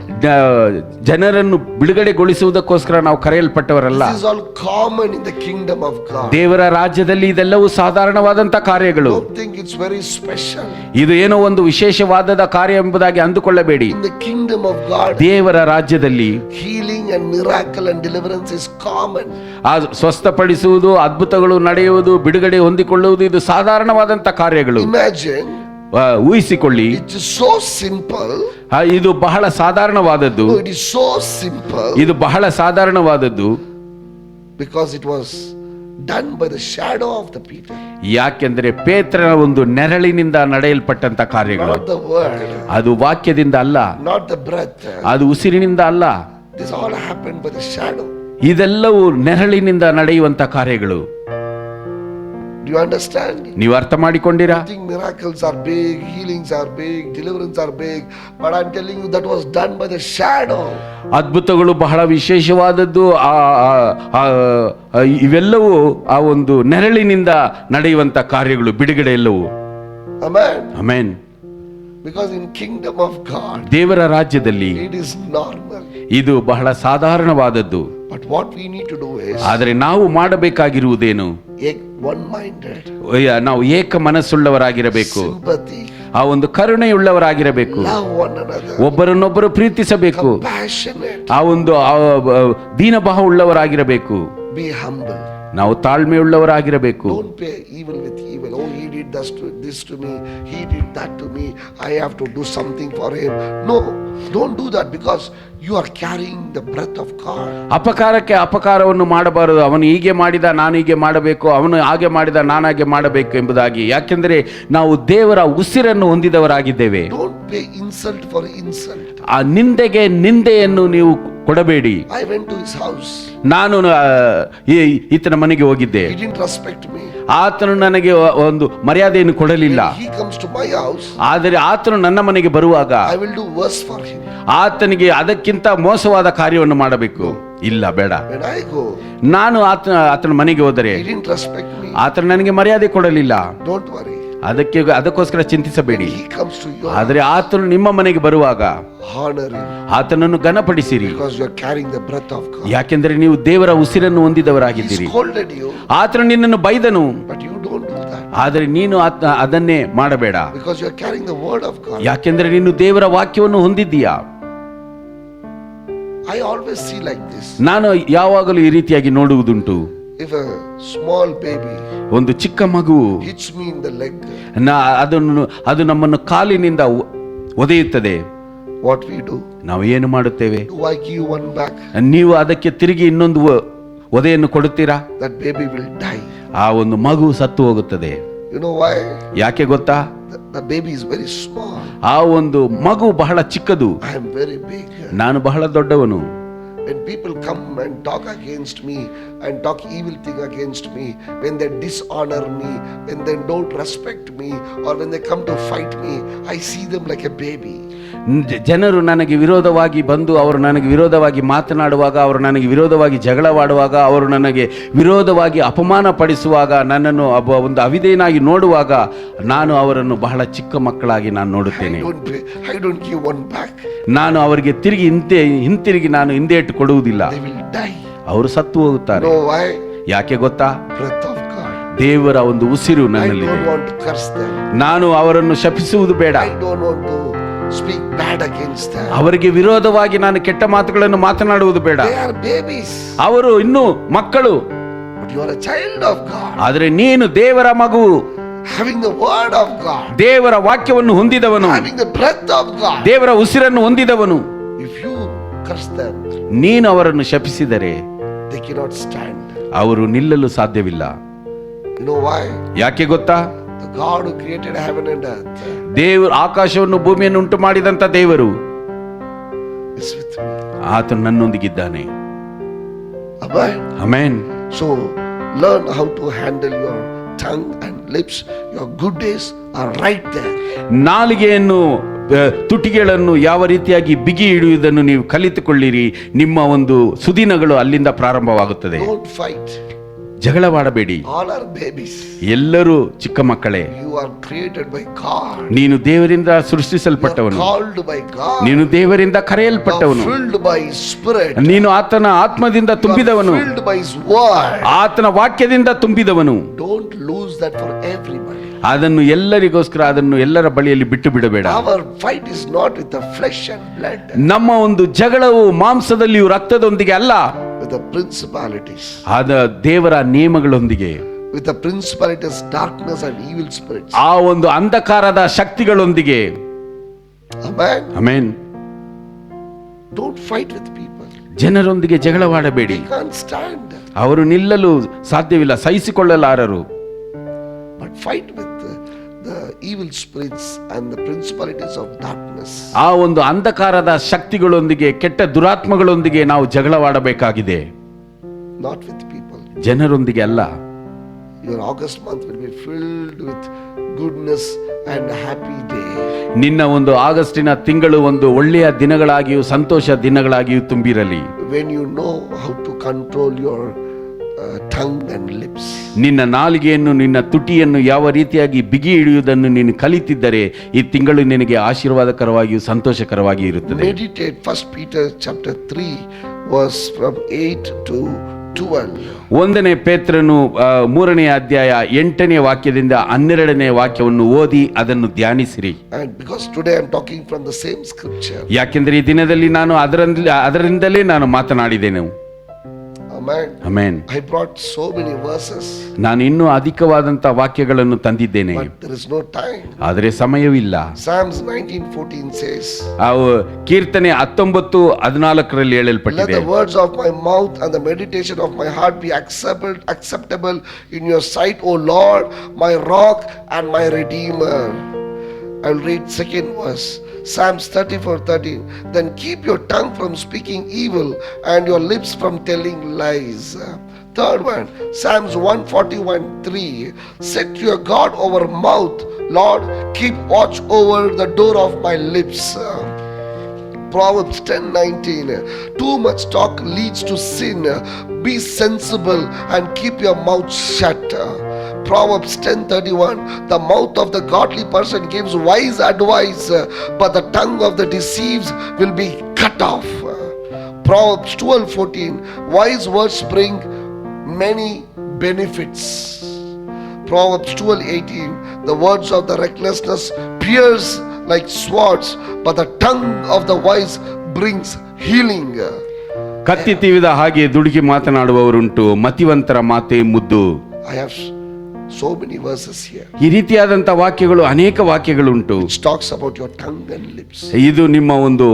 ಜನರನ್ನು ಬಿಡುಗಡೆಗೊಳಿಸುವುದಕ್ಕೋಸ್ಕರ ನಾವು ಕರೆಯಲ್ಪಟ್ಟವರಲ್ಲ. This is all common in the kingdom of God. ದೇವರ ರಾಜ್ಯದಲ್ಲಿ ಇದೆಲ್ಲವೂ ಸಾಧಾರಣವಾದಂತ ಕಾರ್ಯಗಳು. Don't think it's very special. ಇದು ಏನೋ ಒಂದು ವಿಶೇಷವಾದ ಕಾರ್ಯ ಎಂಬುದಾಗಿ ಅಂದುಕೊಳ್ಳಬೇಡಿ. In the kingdom of God, ದೇವರ ರಾಜ್ಯದಲ್ಲಿ healing and miracle and deliverance is common. ಸ್ವಸ್ಥಪಡಿಸುವುದು, ಅದ್ಭುತಗಳು ನಡೆಯುವುದು, ಬಿಡುಗಡೆ ಹೊಂದಿಕೊಳ್ಳುವುದು ಇದು ಸಾಧಾರಣವಾದಂತ ಕಾರ್ಯಗಳು. Imagine, ಊಹಿಸಿಕೊಳ್ಳಿ, it is so simple. ಇದು ಬಹಳ ಸಾಧಾರಣವಾದದ್ದು. It is so simple. ಇದು ಬಹಳ ಸಾಧಾರಣವಾದದ್ದು because it was done by the shadow of the Peter. ಯಾಕೆಂದ್ರೆ ಪೇತ್ರನ ಒಂದು ನೆರಳಿನಿಂದ ನಡೆಯಲ್ಪಟ್ಟಂತ ಕಾರ್ಯಗಳು. Not the word. ಅದು ವಾಕ್ಯದಿಂದ ಅಲ್ಲ. Not the breath. ಅದು ಉಸಿರಿನಿಂದ ಅಲ್ಲ. This all happened by the shadow. ಇದೆಲ್ಲವೂ ನೆರಳಿನಿಂದ ನಡೆಯುವಂತ ಕಾರ್ಯಗಳು. Do you understand? ನೀವು ಅರ್ಥ ಮಾಡಿಕೊಂಡಿರಾ? I think miracles are big, healings are big, deliverance are big, but I'm telling you that was done by the shadow. ಅದ್ಭುತಗಳು ಬಹಳ ವಿಶೇಷವಾದದ್ದು. ಇವೆಲ್ಲವೂ ಆ ಒಂದು ನೆರಳಿನಿಂದ ನಡೆಯುವಂತ ಕಾರ್ಯಗಳು, ಬಿಡುಗಡೆ ಎಲ್ಲವೂ. Amen. Amen. Because in kingdom of God, ದೇವರ ರಾಜ್ಯದಲ್ಲಿ it is normal. ಇದು ಬಹಳ ಸಾಧಾರಣವಾದದ್ದು. But what we need to do is, ಆದರೆ ನಾವು ಮಾಡಬೇಕಾಗಿರುವುದೇನು? one-minded. ನಾವು ಏಕ ಮನಸ್ಸುಳ್ಳವರಾಗಿರಬೇಕು. Sympathy. ಆ ಒಂದು ಕರುಣೆಯುಳ್ಳವರಾಗಿರಬೇಕು. Love one another. ಒಬ್ಬರನ್ನೊಬ್ಬರು ಪ್ರೀತಿಸಬೇಕು. Compassionate. ಆ ಒಂದು ದೀನಭಾವ ಉಳ್ಳವರಾಗಿರಬೇಕು. Be humble. ನಾವು ತಾಳ್ಮೆಯುಳ್ಳವರಾಗಿರಬೇಕು. Don't pay evil with evil. Oh, he did this to me, he did that to me, I have to do something for him. No, don't do that, because you are carrying the breath of God. ಅಪಕಾರಕ್ಕೆ ಅಪಕಾರವನ್ನು ಮಾಡಬಾರದು. ಅವನು ಹೀಗೆ ಮಾಡಿದ, ನಾನು ಹೀಗೆ ಮಾಡಬೇಕು, ಅವನು ಹಾಗೆ ಮಾಡಿದ, ನಾನು ಹಾಗೆ ಮಾಡಬೇಕು ಎಂಬುದಾಗಿ. ಯಾಕೆಂದರೆ ನಾವು ದೇವರ ಉಸಿರನ್ನು ಹೊಂದಿದವರಾಗಿದ್ದೇವೆ. Don't pay insult for insult. ಆ ನಿಂದೆಗೆ ನಿಂದೆಯನ್ನು ನೀವು ಕೊಡಬೇಡಿ. I went to his house. ನಾನು ಈತನ ಮನೆಗೆ ಹೋಗಿದ್ದೆ. He didn't respect me. ಆತನು ನನಗೆ ಒಂದು ಮರ್ಯಾದೆಯನ್ನು ಕೊಡಲಿಲ್ಲ. He comes to my house. ಆದರೆ ಆತನು ನನ್ನ ಮನೆಗೆ ಬರುವಾಗ I will do worse for him. ಆತನಿಗೆ ಅದಕ್ಕಿಂತ ಮೋಸವಾದ ಕಾರ್ಯವನ್ನು ಮಾಡಬೇಕು. ಇಲ್ಲ, ಬೇಡ. When I go, ನಾನು ಆತನ ಮನೆಗೆ ಹೋದರೆ he didn't respect me. ಆತನು ನನಗೆ ಮರ್ಯಾದೆ ಕೊಡಲಿಲ್ಲ. Don't worry. ಅದಕ್ಕೋಸ್ಕರ ಚಿಂತಿಸಬೇಡಿ. He comes to you. ಆದರೆ ಆತನು ನಿಮ್ಮ ಮನೆಗೆ ಬರುವಾಗ honor him. ಆತನನ್ನು ಘನಪಡಿಸಿರಿ. Because you are carrying the breath of God. ಯಾಕೆಂದರೆ ನೀವು ದೇವರ ಉಸಿರನ್ನು ಹೊಂದಿದವರಾಗಿದ್ದೀರಿ. He scolded you. ಆತನು ನಿನ್ನನ್ನು ಬೈದನು. But you don't do that. ಆದರೆ ನೀನು ಅದನ್ನೇ ಮಾಡಬೇಡ. Because you are carrying the word of God. ಯಾಕೆಂದರೆ ನೀನು ದೇವರ ವಾಕ್ಯವನ್ನು ಹೊಂದಿದ್ದೀಯಾ. I always see like this. ನಾನು ಯಾವಾಗಲೂ ಈ ರೀತಿಯಾಗಿ ನೋಡುವುದುಂಟು. if a small baby ಒಂದು ಚಿಕ್ಕ ಮಗು hits me in the leg, ಅದು ನಮ್ಮನ್ನು ಕಾಲಿನಿಂದ ಒದೆಯುತ್ತದೆ, what we do? ನಾವು ಏನು ಮಾಡುತ್ತೇವೆ? Do I give one back? ನೀವು ಅದಕ್ಕೆ ತಿರುಗಿ ಇನ್ನೊಂದು ಒದೆಯನ್ನು ಕೊಡುತ್ತೀರಾ? That baby will die. ಆ ಒಂದು ಮಗು ಸತ್ತು ಹೋಗುತ್ತದೆ. You know why? ಯಾಕೆ ಗೊತ್ತಾ? The baby is very small. ಆ ಒಂದು ಮಗು ಬಹಳ ಚಿಕ್ಕದು, I am very big. ನಾನು ಬಹಳ ದೊಡ್ಡವನು. When people come and talk against me and talk evil thing against me, when they dishonor me, when they don't respect me, or when they come to fight me, I see them like a baby. ಜನರು ನನಗೆ ವಿರೋಧವಾಗಿ ಬಂದು ಅವರು ನನಗೆ ವಿರೋಧವಾಗಿ ಮಾತನಾಡುವಾಗ, ಅವರು ನನಗೆ ವಿರೋಧವಾಗಿ ಜಗಳವಾಡುವಾಗ, ಅವರು ನನಗೆ ವಿರೋಧವಾಗಿ ಅಪಮಾನ ಪಡಿಸುವಾಗ, ನನ್ನನ್ನು ಒಂದು ಅವಿಧೇಯನಾಗಿ ನೋಡುವಾಗ ನಾನು ಅವರನ್ನು ಬಹಳ ಚಿಕ್ಕ ಮಕ್ಕಳಾಗಿ ನಾನು ನೋಡುತ್ತೇನೆ. I don't give one back. ನಾನು ಅವರಿಗೆ ಹಿಂತಿರುಗಿ ನಾನು ಹಿಂದೆ ಇಟ್ಟು ಕೊಡುವುದಿಲ್ಲ. They will die. ಅವರು ಸತ್ತು ಹೋಗುತ್ತಾರೆ. No, why? ಯಾಕೆ ಗೊತ್ತಾ? Breath of God. ದೇವರ ಒಂದು ಉಸಿರು ನನ್ನಲ್ಲಿದೆ. I don't want to curse them. ನಾನು ಅವರನ್ನು ಶಪಿಸುವುದು ಬೇಡ. I don't want to speak bad against them. ಅವರಿಗೆ ವಿರೋಧವಾಗಿ ನಾನು ಕೆಟ್ಟ ಮಾತುಗಳನ್ನು ಮಾತನಾಡುವುದು ಬೇಡ. They are babies. ಅವರು ಇನ್ನೂ ಮಕ್ಕಳು. But you are a child of God. ಆದರೆ ನೀನು ದೇವರ ಮಗು, having the word of God, ದೇವರ ವಾಕ್ಯವನ್ನು ಹೊಂದಿದವನು, having the breath of God. ದೇವರ ಉಸಿರನ್ನು ಹೊಂದಿದವನು. If you curse them, ನೀನು ಅವರನ್ನು ಶಪಿಸಿದರೆ they cannot stand. ಅವರು ನಿಲ್ಲಲು ಸಾಧ್ಯವಿಲ್ಲ. You know why? ಯಾಕೆ ಗೊತ್ತಾ? The God who created heaven and earth ದೇವರು ಆಕಾಶವನ್ನು ಭೂಮಿಯನ್ನು ಉಂಟು ಮಾಡಿದಂತ ದೇವರು is with me. ಆತನು ನನ್ನೊಂದಿಗಿದ್ದಾನೆ. Amen. Amen. So learn how to handle your tongue and lips. Your good days are right there. ನಾಲಿಗೆಯನ್ನು ತುಟಿಗಳನ್ನು ಯಾವ ರೀತಿಯಾಗಿ ಬಿಗಿ ಹಿಡಿಯುವುದನ್ನು ನೀವು ಕಲಿತುಕೊಳ್ಳಿರಿ. ನಿಮ್ಮ ಒಂದು ಸುದಿನಗಳು ಅಲ್ಲಿಂದ ಪ್ರಾರಂಭವಾಗುತ್ತದೆ. Don't fight. ಜಗಳವಾಡಬೇಡಿ. All are babies. ಎಲ್ಲರೂ ಚಿಕ್ಕ ಮಕ್ಕಳೇ. You are created by God. ನೀನು ದೇವರಿಂದ ಸೃಷ್ಟಿಸಲ್ಪಟ್ಟವನು. You are called by God. ನೀನು ದೇವರಿಂದ ಕರೆಯಲ್ಪಟ್ಟವನು. You are filled by His Spirit. ನೀನು ಆತನ ಆತ್ಮದಿಂದ ತುಂಬಿದವನು. You are filled by His word. ಆತನ ವಾಕ್ಯದಿಂದ ತುಂಬಿದವನು. Don't lose that for everybody. ಅದನ್ನು ಎಲ್ಲರಿಗೋಸ್ಕರ ಅದನ್ನು ಎಲ್ಲರ ಬಳಿಯಲ್ಲಿ ಬಿಟ್ಟು ಬಿಡಬೇಡ. Our fight is not with the flesh and blood. ನಮ್ಮ ಒಂದು ಜಗಳವು ಮಾಂಸದಲ್ಲಿಯೂ ರಕ್ತದೊಂದಿಗೆ ಅಲ್ಲ, with the principalities. ಆದ ದೇವರ ನಿಯಮಗಳೊಂದಿಗೆ, with the principalities, darkness and evil spirits. ಆ ಒಂದು ಅಂಧಕಾರದ ಶಕ್ತಿಗಳೊಂದಿಗೆ. Amen. Amen. Don't fight with people. ಜನರೊಂದಿಗೆ ಜಗಳವಾಡಬೇಡಿ. They can't stand. ಅವರು ನಿಲ್ಲಲು ಸಾಧ್ಯವಿಲ್ಲ, ಸಹಿಸಿಕೊಳ್ಳಲಾರರು. But fight with the evil spirits and the principalities of darkness. ಆ ಒಂದು ಅಂಧಕಾರದ ಶಕ್ತಿಗಳೊಂದಿಗೆ, ಕೆಟ್ಟ ದುರಾತ್ಮಗಳೊಂದಿಗೆ ನಾವು ಜಗಳವಾಡಬೇಕಾಗಿದೆ. Not with people. ಜನರೊಂದಿಗೆ ಅಲ್ಲ. Your August month will be filled with goodness and happy day. ನಿನ್ನ ಒಂದು ಆಗಸ್ಟಿನ ತಿಂಗಳು ಒಂದು ಒಳ್ಳೆಯ ದಿನಗಳಾಗಿಯೂ ಸಂತೋಷ ದಿನಗಳಾಗಿಯೂ ತುಂಬಿರಲಿ. When you know how to control your tongue and lips. ನಿನ್ನ ನಾಲಿಗೆಯನ್ನು, ನಿನ್ನ ತುಟಿಯನ್ನು ಯಾವ ರೀತಿಯಾಗಿ ಬಿಗಿ ಹಿಡಿಯುವುದನ್ನು ನೀನು ಕಲಿತಿದ್ದರೆ ಈ ತಿಂಗಳು ನಿನಗೆ ಆಶೀರ್ವಾದಕರವಾಗಿಯೂ ಸಂತೋಷಕರವಾಗಿಯೂ ಇರುತ್ತದೆ. Meditate 1 Peter chapter 3 verse from 8 to 12. 1ನೇ ಪೇತ್ರನು 3ನೇ ಅಧ್ಯಾಯ 8ನೇ ವಾಕ್ಯದಿಂದ 12ನೇ ವಾಕ್ಯವನ್ನು ಓದಿ ಅದನ್ನು ಧ್ಯಾನಿಸಿರಿ. And because today I am talking from the same scripture. ಯಾಕೆಂದರೆ ಈ ದಿನದಲ್ಲಿ ನಾನು ಅದರಿಂದಲೇ ನಾನು ಮಾತನಾಡಿದೆನು. Amen. Amen. I brought so many verses. ನಾನು ಇನ್ನೂ ಅಧಿಕವಾದಂತ ವಾಕ್ಯಗಳನ್ನು ತಂದಿದ್ದೇನೆ, but there is no time. ಆದರೆ ಸಮಯವಿಲ್ಲ. Psalms 19:14 says, ಕೀರ್ತನೆ 19:14 ಹೇಳಲ್ಪಟ್ಟಿದೆ, let the words of my mouth and the meditation of my heart be acceptable in your sight, O Lord, my rock and my redeemer. I'll read second verse. Psalms 34:13. Then keep your tongue from speaking evil and your lips from telling lies. Third one, Psalms 141:3. Set your guard over mouth, Lord, keep watch over the door of my lips. Proverbs 10:19. Too much talk leads to sin. Be sensible and keep your mouth shut. Proverbs 10:31. The mouth of the godly person gives wise advice, but the tongue of the deceived will be cut off. Proverbs 12:14. Wise words bring many benefits. Proverbs 12:18. The words of the recklessness pierce like swords, but the tongue of the wise brings healing. ಕತ್ತಿ ತಿವಿದ ಹಾಗೆ ದುಡುಕಿ ಮಾತನಾಡುವವರುಂಟು, ಮತಿವಂತರ ಮಾತೇ ಮುದ್ದು. I have so many verses here ಈ ರೀತಿಯಾದಂತ ವಾಕ್ಯಗಳು, ಅನೇಕ ವಾಕ್ಯಗಳುಂಟು. which talks about your tongue and lips. ಇದು ನಿಮ್ಮ ಒಂದು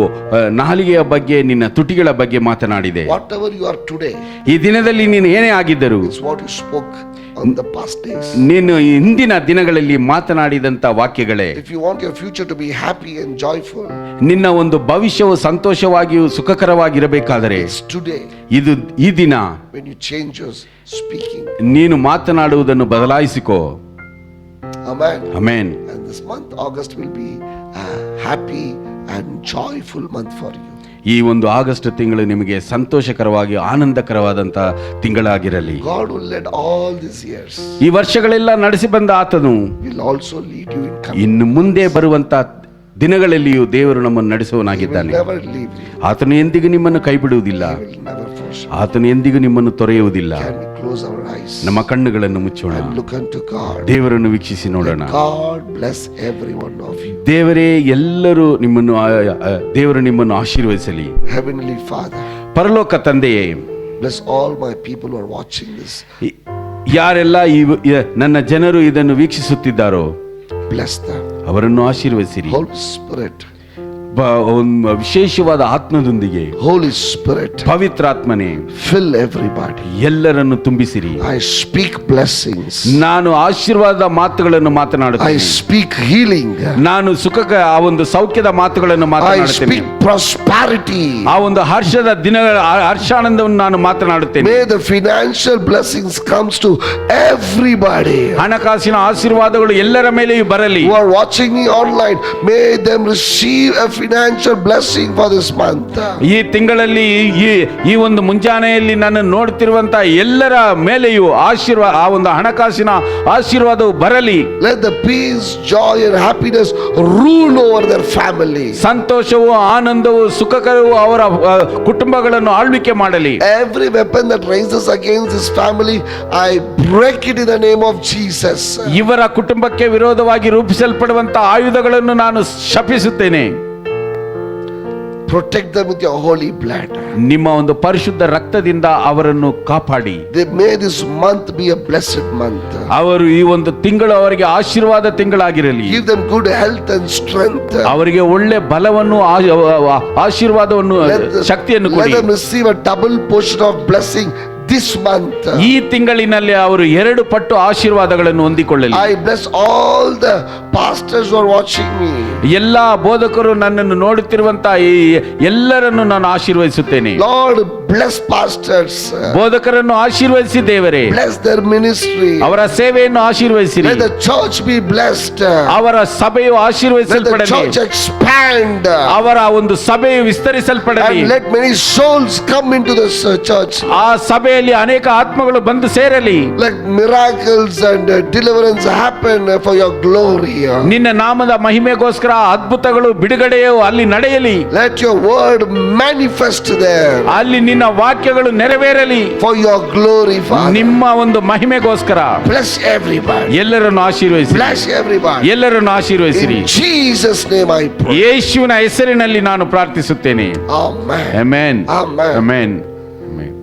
ನಾಲಿಗೆಯ ಬಗ್ಗೆ, ನಿನ್ನ ತುಟಿಗಳ ಬಗ್ಗೆ ಮಾತನಾಡಿದೆ. Whatever you are today ಈ ದಿನದಲ್ಲಿ ನೀನು ಏನೇ ಆಗಿದ್ದರು, is what you spoke on the past days. ನೀನು ಹಿಂದಿನ ದಿನಗಳಲ್ಲಿ ಮಾತನಾಡಿದಂತ ವಾಕ್ಯಗಳೇ. If you want your future to be happy and joyful, ನಿನ್ನ ಒಂದು ಭವಿಷ್ಯವು ಸಂತೋಷವಾಗಿಯೂ ಸುಖಕರವಾಗಿರಬೇಕಾದರೆ it's today ಇದು ಈ ದಿನ when you change your speaking. ನೀನು ಮಾತನಾಡುವುದನ್ನು ಬದಲಾಯಿಸಿಕೋ. Amen. Amen. And this month August will be a happy and joyful month for you. ಈ ಒಂದು August ತಿಂಗಳು ನಿಮಗೆ ಸಂತೋಷಕರವಾಗಿ ಆನಂದಕರವಾದಂತ ತಿಂಗಳಾಗಿರಲಿ. God will lead all these years. ಈ ವರ್ಷಗಳೆಲ್ಲ ನಡೆಸಿ ಬಂದ ಆತನು Will also lead you in coming. ಇನ್ನು ಮುಂದೆ ಬರುವಂತ ದಿನಗಳಲ್ಲಿಯೂ ದೇವರು ನಮ್ಮನ್ನು He will ನಡೆಸುವನಾಗಿದ್ದಾನೆ. never leave you. ಆತನು ಎಂದಿಗೂ ನಿಮ್ಮನ್ನು ಕೈ ಬಿಡುವುದಿಲ್ಲ. He will never forsake. ಆತನು ಎಂದಿಗೂ ನಿಮ್ಮನ್ನು ತೊರೆಯುವುದಿಲ್ಲ. Can we close our eyes ನಮ್ಮ ಕಣ್ಣುಗಳನ್ನು ಮುಚ್ಚೋಣ, and look unto God? ದೇವರನ್ನು ವೀಕ್ಷಿಸಿ ನೋಡೋಣ. God bless every one of you. ದೇವರೇ ಎಲ್ಲರೂ ನಿಮ್ಮನ್ನು ದೇವರು ನಿಮ್ಮನ್ನು ಆಶೀರ್ವದಿಸಲಿ. Heavenly Father, ಪರಲೋಕ ತಂದೆಯೇ, bless all my people who are watching this. ಯಾರೆಲ್ಲ ನನ್ನ ಜನರು ಇದನ್ನು ವೀಕ್ಷಿಸುತ್ತಿದ್ದಾರೋ Bless them. ಅವರನ್ನು ಆಶೀರ್ವದಿಸಿರಿ. Holy Spirit, ಒಂದು ವಿಶೇಷವಾದ ಆತ್ಮದೊಂದಿಗೆ, Holy Spirit, ಪವಿತ್ರಾತ್ಮನೇ, fill everybody. ಎಲ್ಲರನ್ನು ತುಂಬಿಸಿರಿ. I speak blessings. ನಾನು ಆಶೀರ್ವಾದ ಮಾತುಗಳನ್ನು I ಮಾತನಾಡುತ್ತೇನೆ. speak healing. ನಾನು ಸುಖಕ ಆ ಒಂದು ಸೌಖ್ಯದ ಮಾತುಗಳನ್ನು I ಮಾತನಾಡುತ್ತೇನೆ. speak prosperity. ಆ ಒಂದು ಹರ್ಷದ ದಿನಗಳ ಹರ್ಷಾನಂದವನ್ನು ನಾನು ಮಾತನಾಡುತ್ತೇನೆ. May the financial blessings comes to everybody ಹಣಕಾಸಿನ ಆಶೀರ್ವಾದಗಳು ಎಲ್ಲರ ಮೇಲೆಯೂ ಬರಲಿ. who are watching me online. May them receive a financial blessing for this month. ಈ ತಿಂಗಳಲ್ಲಿ ಈ ಒಂದು ಮುಂಜಾನೆಯಲ್ಲಿ ನನ್ನ ನೋಡ್ತಿರುವಂತ ಎಲ್ಲರ ಮೇಲೆಯೂ ಆ ಒಂದು ಹಣಕಾಸಿನ ಆಶೀರ್ವಾದವು ಬರಲಿ. Let the peace, joy and happiness rule over their family. ಸಂತೋಷವು, ಆನಂದವು, ಸುಖಕರವು ಅವರ ಕುಟುಂಬಗಳನ್ನು ಆಳ್ವಿಕೆ ಮಾಡಲಿ. Every weapon that raises against this family, I break it in the name of Jesus. ಇವರ ಕುಟುಂಬಕ್ಕೆ ವಿರೋಧವಾಗಿ ರೂಪಿಸಲ್ಪಡುವಂತ ಆಯುಧಗಳನ್ನು ನಾನು ಶಪಿಸುತ್ತೇನೆ. Protect them with your holy blood. ನಿಮ್ಮ ಒಂದು ಪರಿಶುದ್ಧ ರಕ್ತದಿಂದ ಅವರನ್ನು ಕಾಪಾಡಿ. May this month be a blessed month. ಅವರು ಈ ಒಂದು ತಿಂಗಳು ಅವರಿಗೆ ಆಶೀರ್ವಾದ ತಿಂಗಳಾಗಿರಲಿ. Give them good health and strength. ಅವರಿಗೆ ಒಳ್ಳೆ ಬಲವನ್ನು, ಆಶೀರ್ವಾದವನ್ನು, ಶಕ್ತಿಯನ್ನು Let ಕೊಡಿ. them receive a double portion of blessing this month. ಈ ತಿಂಗಳಿನಲ್ಲಿ ಅವರು 2 ಪಟ್ಟು ಆಶೀರ್ವಾದಗಳನ್ನು ಹೊಂದಿಕೊಳ್ಳಲಿ. I bless all the pastors who are watching me. ಎಲ್ಲಾ ಬೋಧಕರು ನನ್ನನ್ನು ನೋಡುತ್ತಿರುವಂತ ಎಲ್ಲರನ್ನು ನಾನು ಆಶೀರ್ವದಿಸುತ್ತೇನೆ. Lord, bless pastors. ಬೋಧಕರನ್ನು ಆಶೀರ್ವದಿಸಿ ದೇವರೇ. Bless their ministry. ಅವರ ಸೇವೆಯನ್ನು ಆಶೀರ್ವದಿಸಿರಿ. Let the church be blessed. ಅವರ ಸಭೆಯು Let the ಆಶೀರ್ವದಿಸಲ್ಪಡಲಿ. church expand. ಅವರ ಒಂದು ಸಭೆಯು ವಿಸ್ತರಿಸಲ್ಪಡಲಿ. And let many souls come into this church. ಆ ಸಭೆಯಲ್ಲಿ ಅನೇಕ ಆತ್ಮಗಳು ಬಂದು ಸೇರಲಿ. Let miracles and deliverance happen for your glory. ನಿನ್ನ ನಾಮದ ಮಹಿಮೆಗೋಸ್ಕರ ಅದ್ಭುತಗಳು, ಬಿಡುಗಡೆಯು ಅಲ್ಲಿ ನಡೆಯಲಿ. Let your word manifest there ಅಲ್ಲಿ ನಿನ್ನ ವಾಕ್ಯಗಳು ನೆರವೇರಲಿ for your glory, Father. ನಿಮ್ಮ ಒಂದು ಮಹಿಮೆಗೋಸ್ಕರ. Bless everybody. ಎಲ್ಲರನ್ನು ಆಶೀರ್ವದಿಸಿ. Bless everybody. ಎಲ್ಲರನ್ನು ಆಶೀರ್ವದಿಸಿರಿ. In Jesus' name I pray. ಯೇಸುವಿನ ಹೆಸರಿನಲ್ಲಿ ನಾನು ಪ್ರಾರ್ಥಿಸುತ್ತೇನೆ. Amen. Amen. Amen. Amen.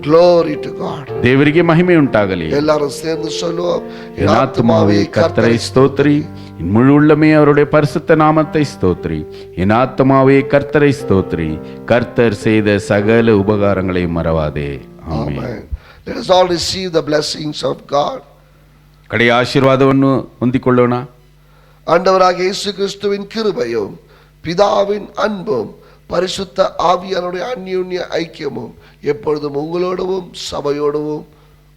Glory to God. ದೇವರಿಗೆ ಮಹಿಮೆ ಉಂಟಾಗಲಿ. எல்லாரும் சேர்ந்து சொல்லுவோம். என் ஆத்துமாவே கர்த்தரை ஸ்தோத்திரி, என் முழு உள்ளமே அவருடைய பரிசுத்த நாமத்தை ஸ்தோத்திரி. என் ஆத்துமாவே கர்த்தரை ஸ்தோத்திரி, கர்த்தர் செய்த சகல உபகாரங்களையும் மறவாதே. ஆமென். Amen. Let us all receive the blessings of God. ಕಡೆಯ ಆಶೀರ್ವಾದವನ್ನು ಹೊಂದಿಕೊಳ್ಳೋಣ. ஆண்டவராகிய இயேசு கிறிஸ்துவின் கிருபையும் பிதாவின் அன்பும் பரிசுத்த ஆவியானவருடைய அந்யோன்ய ஐக்கியமும் எப்பொழுதும் உங்களோடவும் சபையோடவும்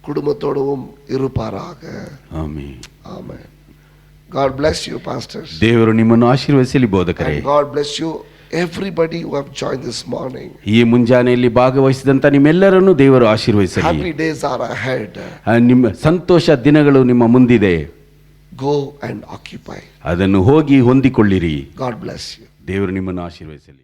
குடும்பத்தோடவும் இருப்பாராக. Amen. Amen. God bless you, pastors. ದೇವರು ನಿಮ್ಮನ್ನು ಆಶೀರ್ವದಿಸಲಿ ಬೋಧಕರೇ. And God bless you everybody who have joined this morning. ಈ ಮುಂಜಾನೆಯಲ್ಲಿ ಭಾಗವಹಿಸಿದಂತ ನಿಮ್ಮೆಲ್ಲರನ್ನು ದೇವರು ಆಶೀರ್ವದಿಸಲಿ. Happy days are ahead. ನಿಮ್ಮ ಸಂತೋಷ ದಿನಗಳು ನಿಮ್ಮ ಮುಂದಿದೆ. Go and occupy. ಅದನ್ನು ಹೋಗಿ ಹೊಂದಿಕೊಳ್ಳಿರಿ. God bless you. ದೇವರು ನಿಮ್ಮನ್ನು ಆಶೀರ್ವದಿಸಲಿ.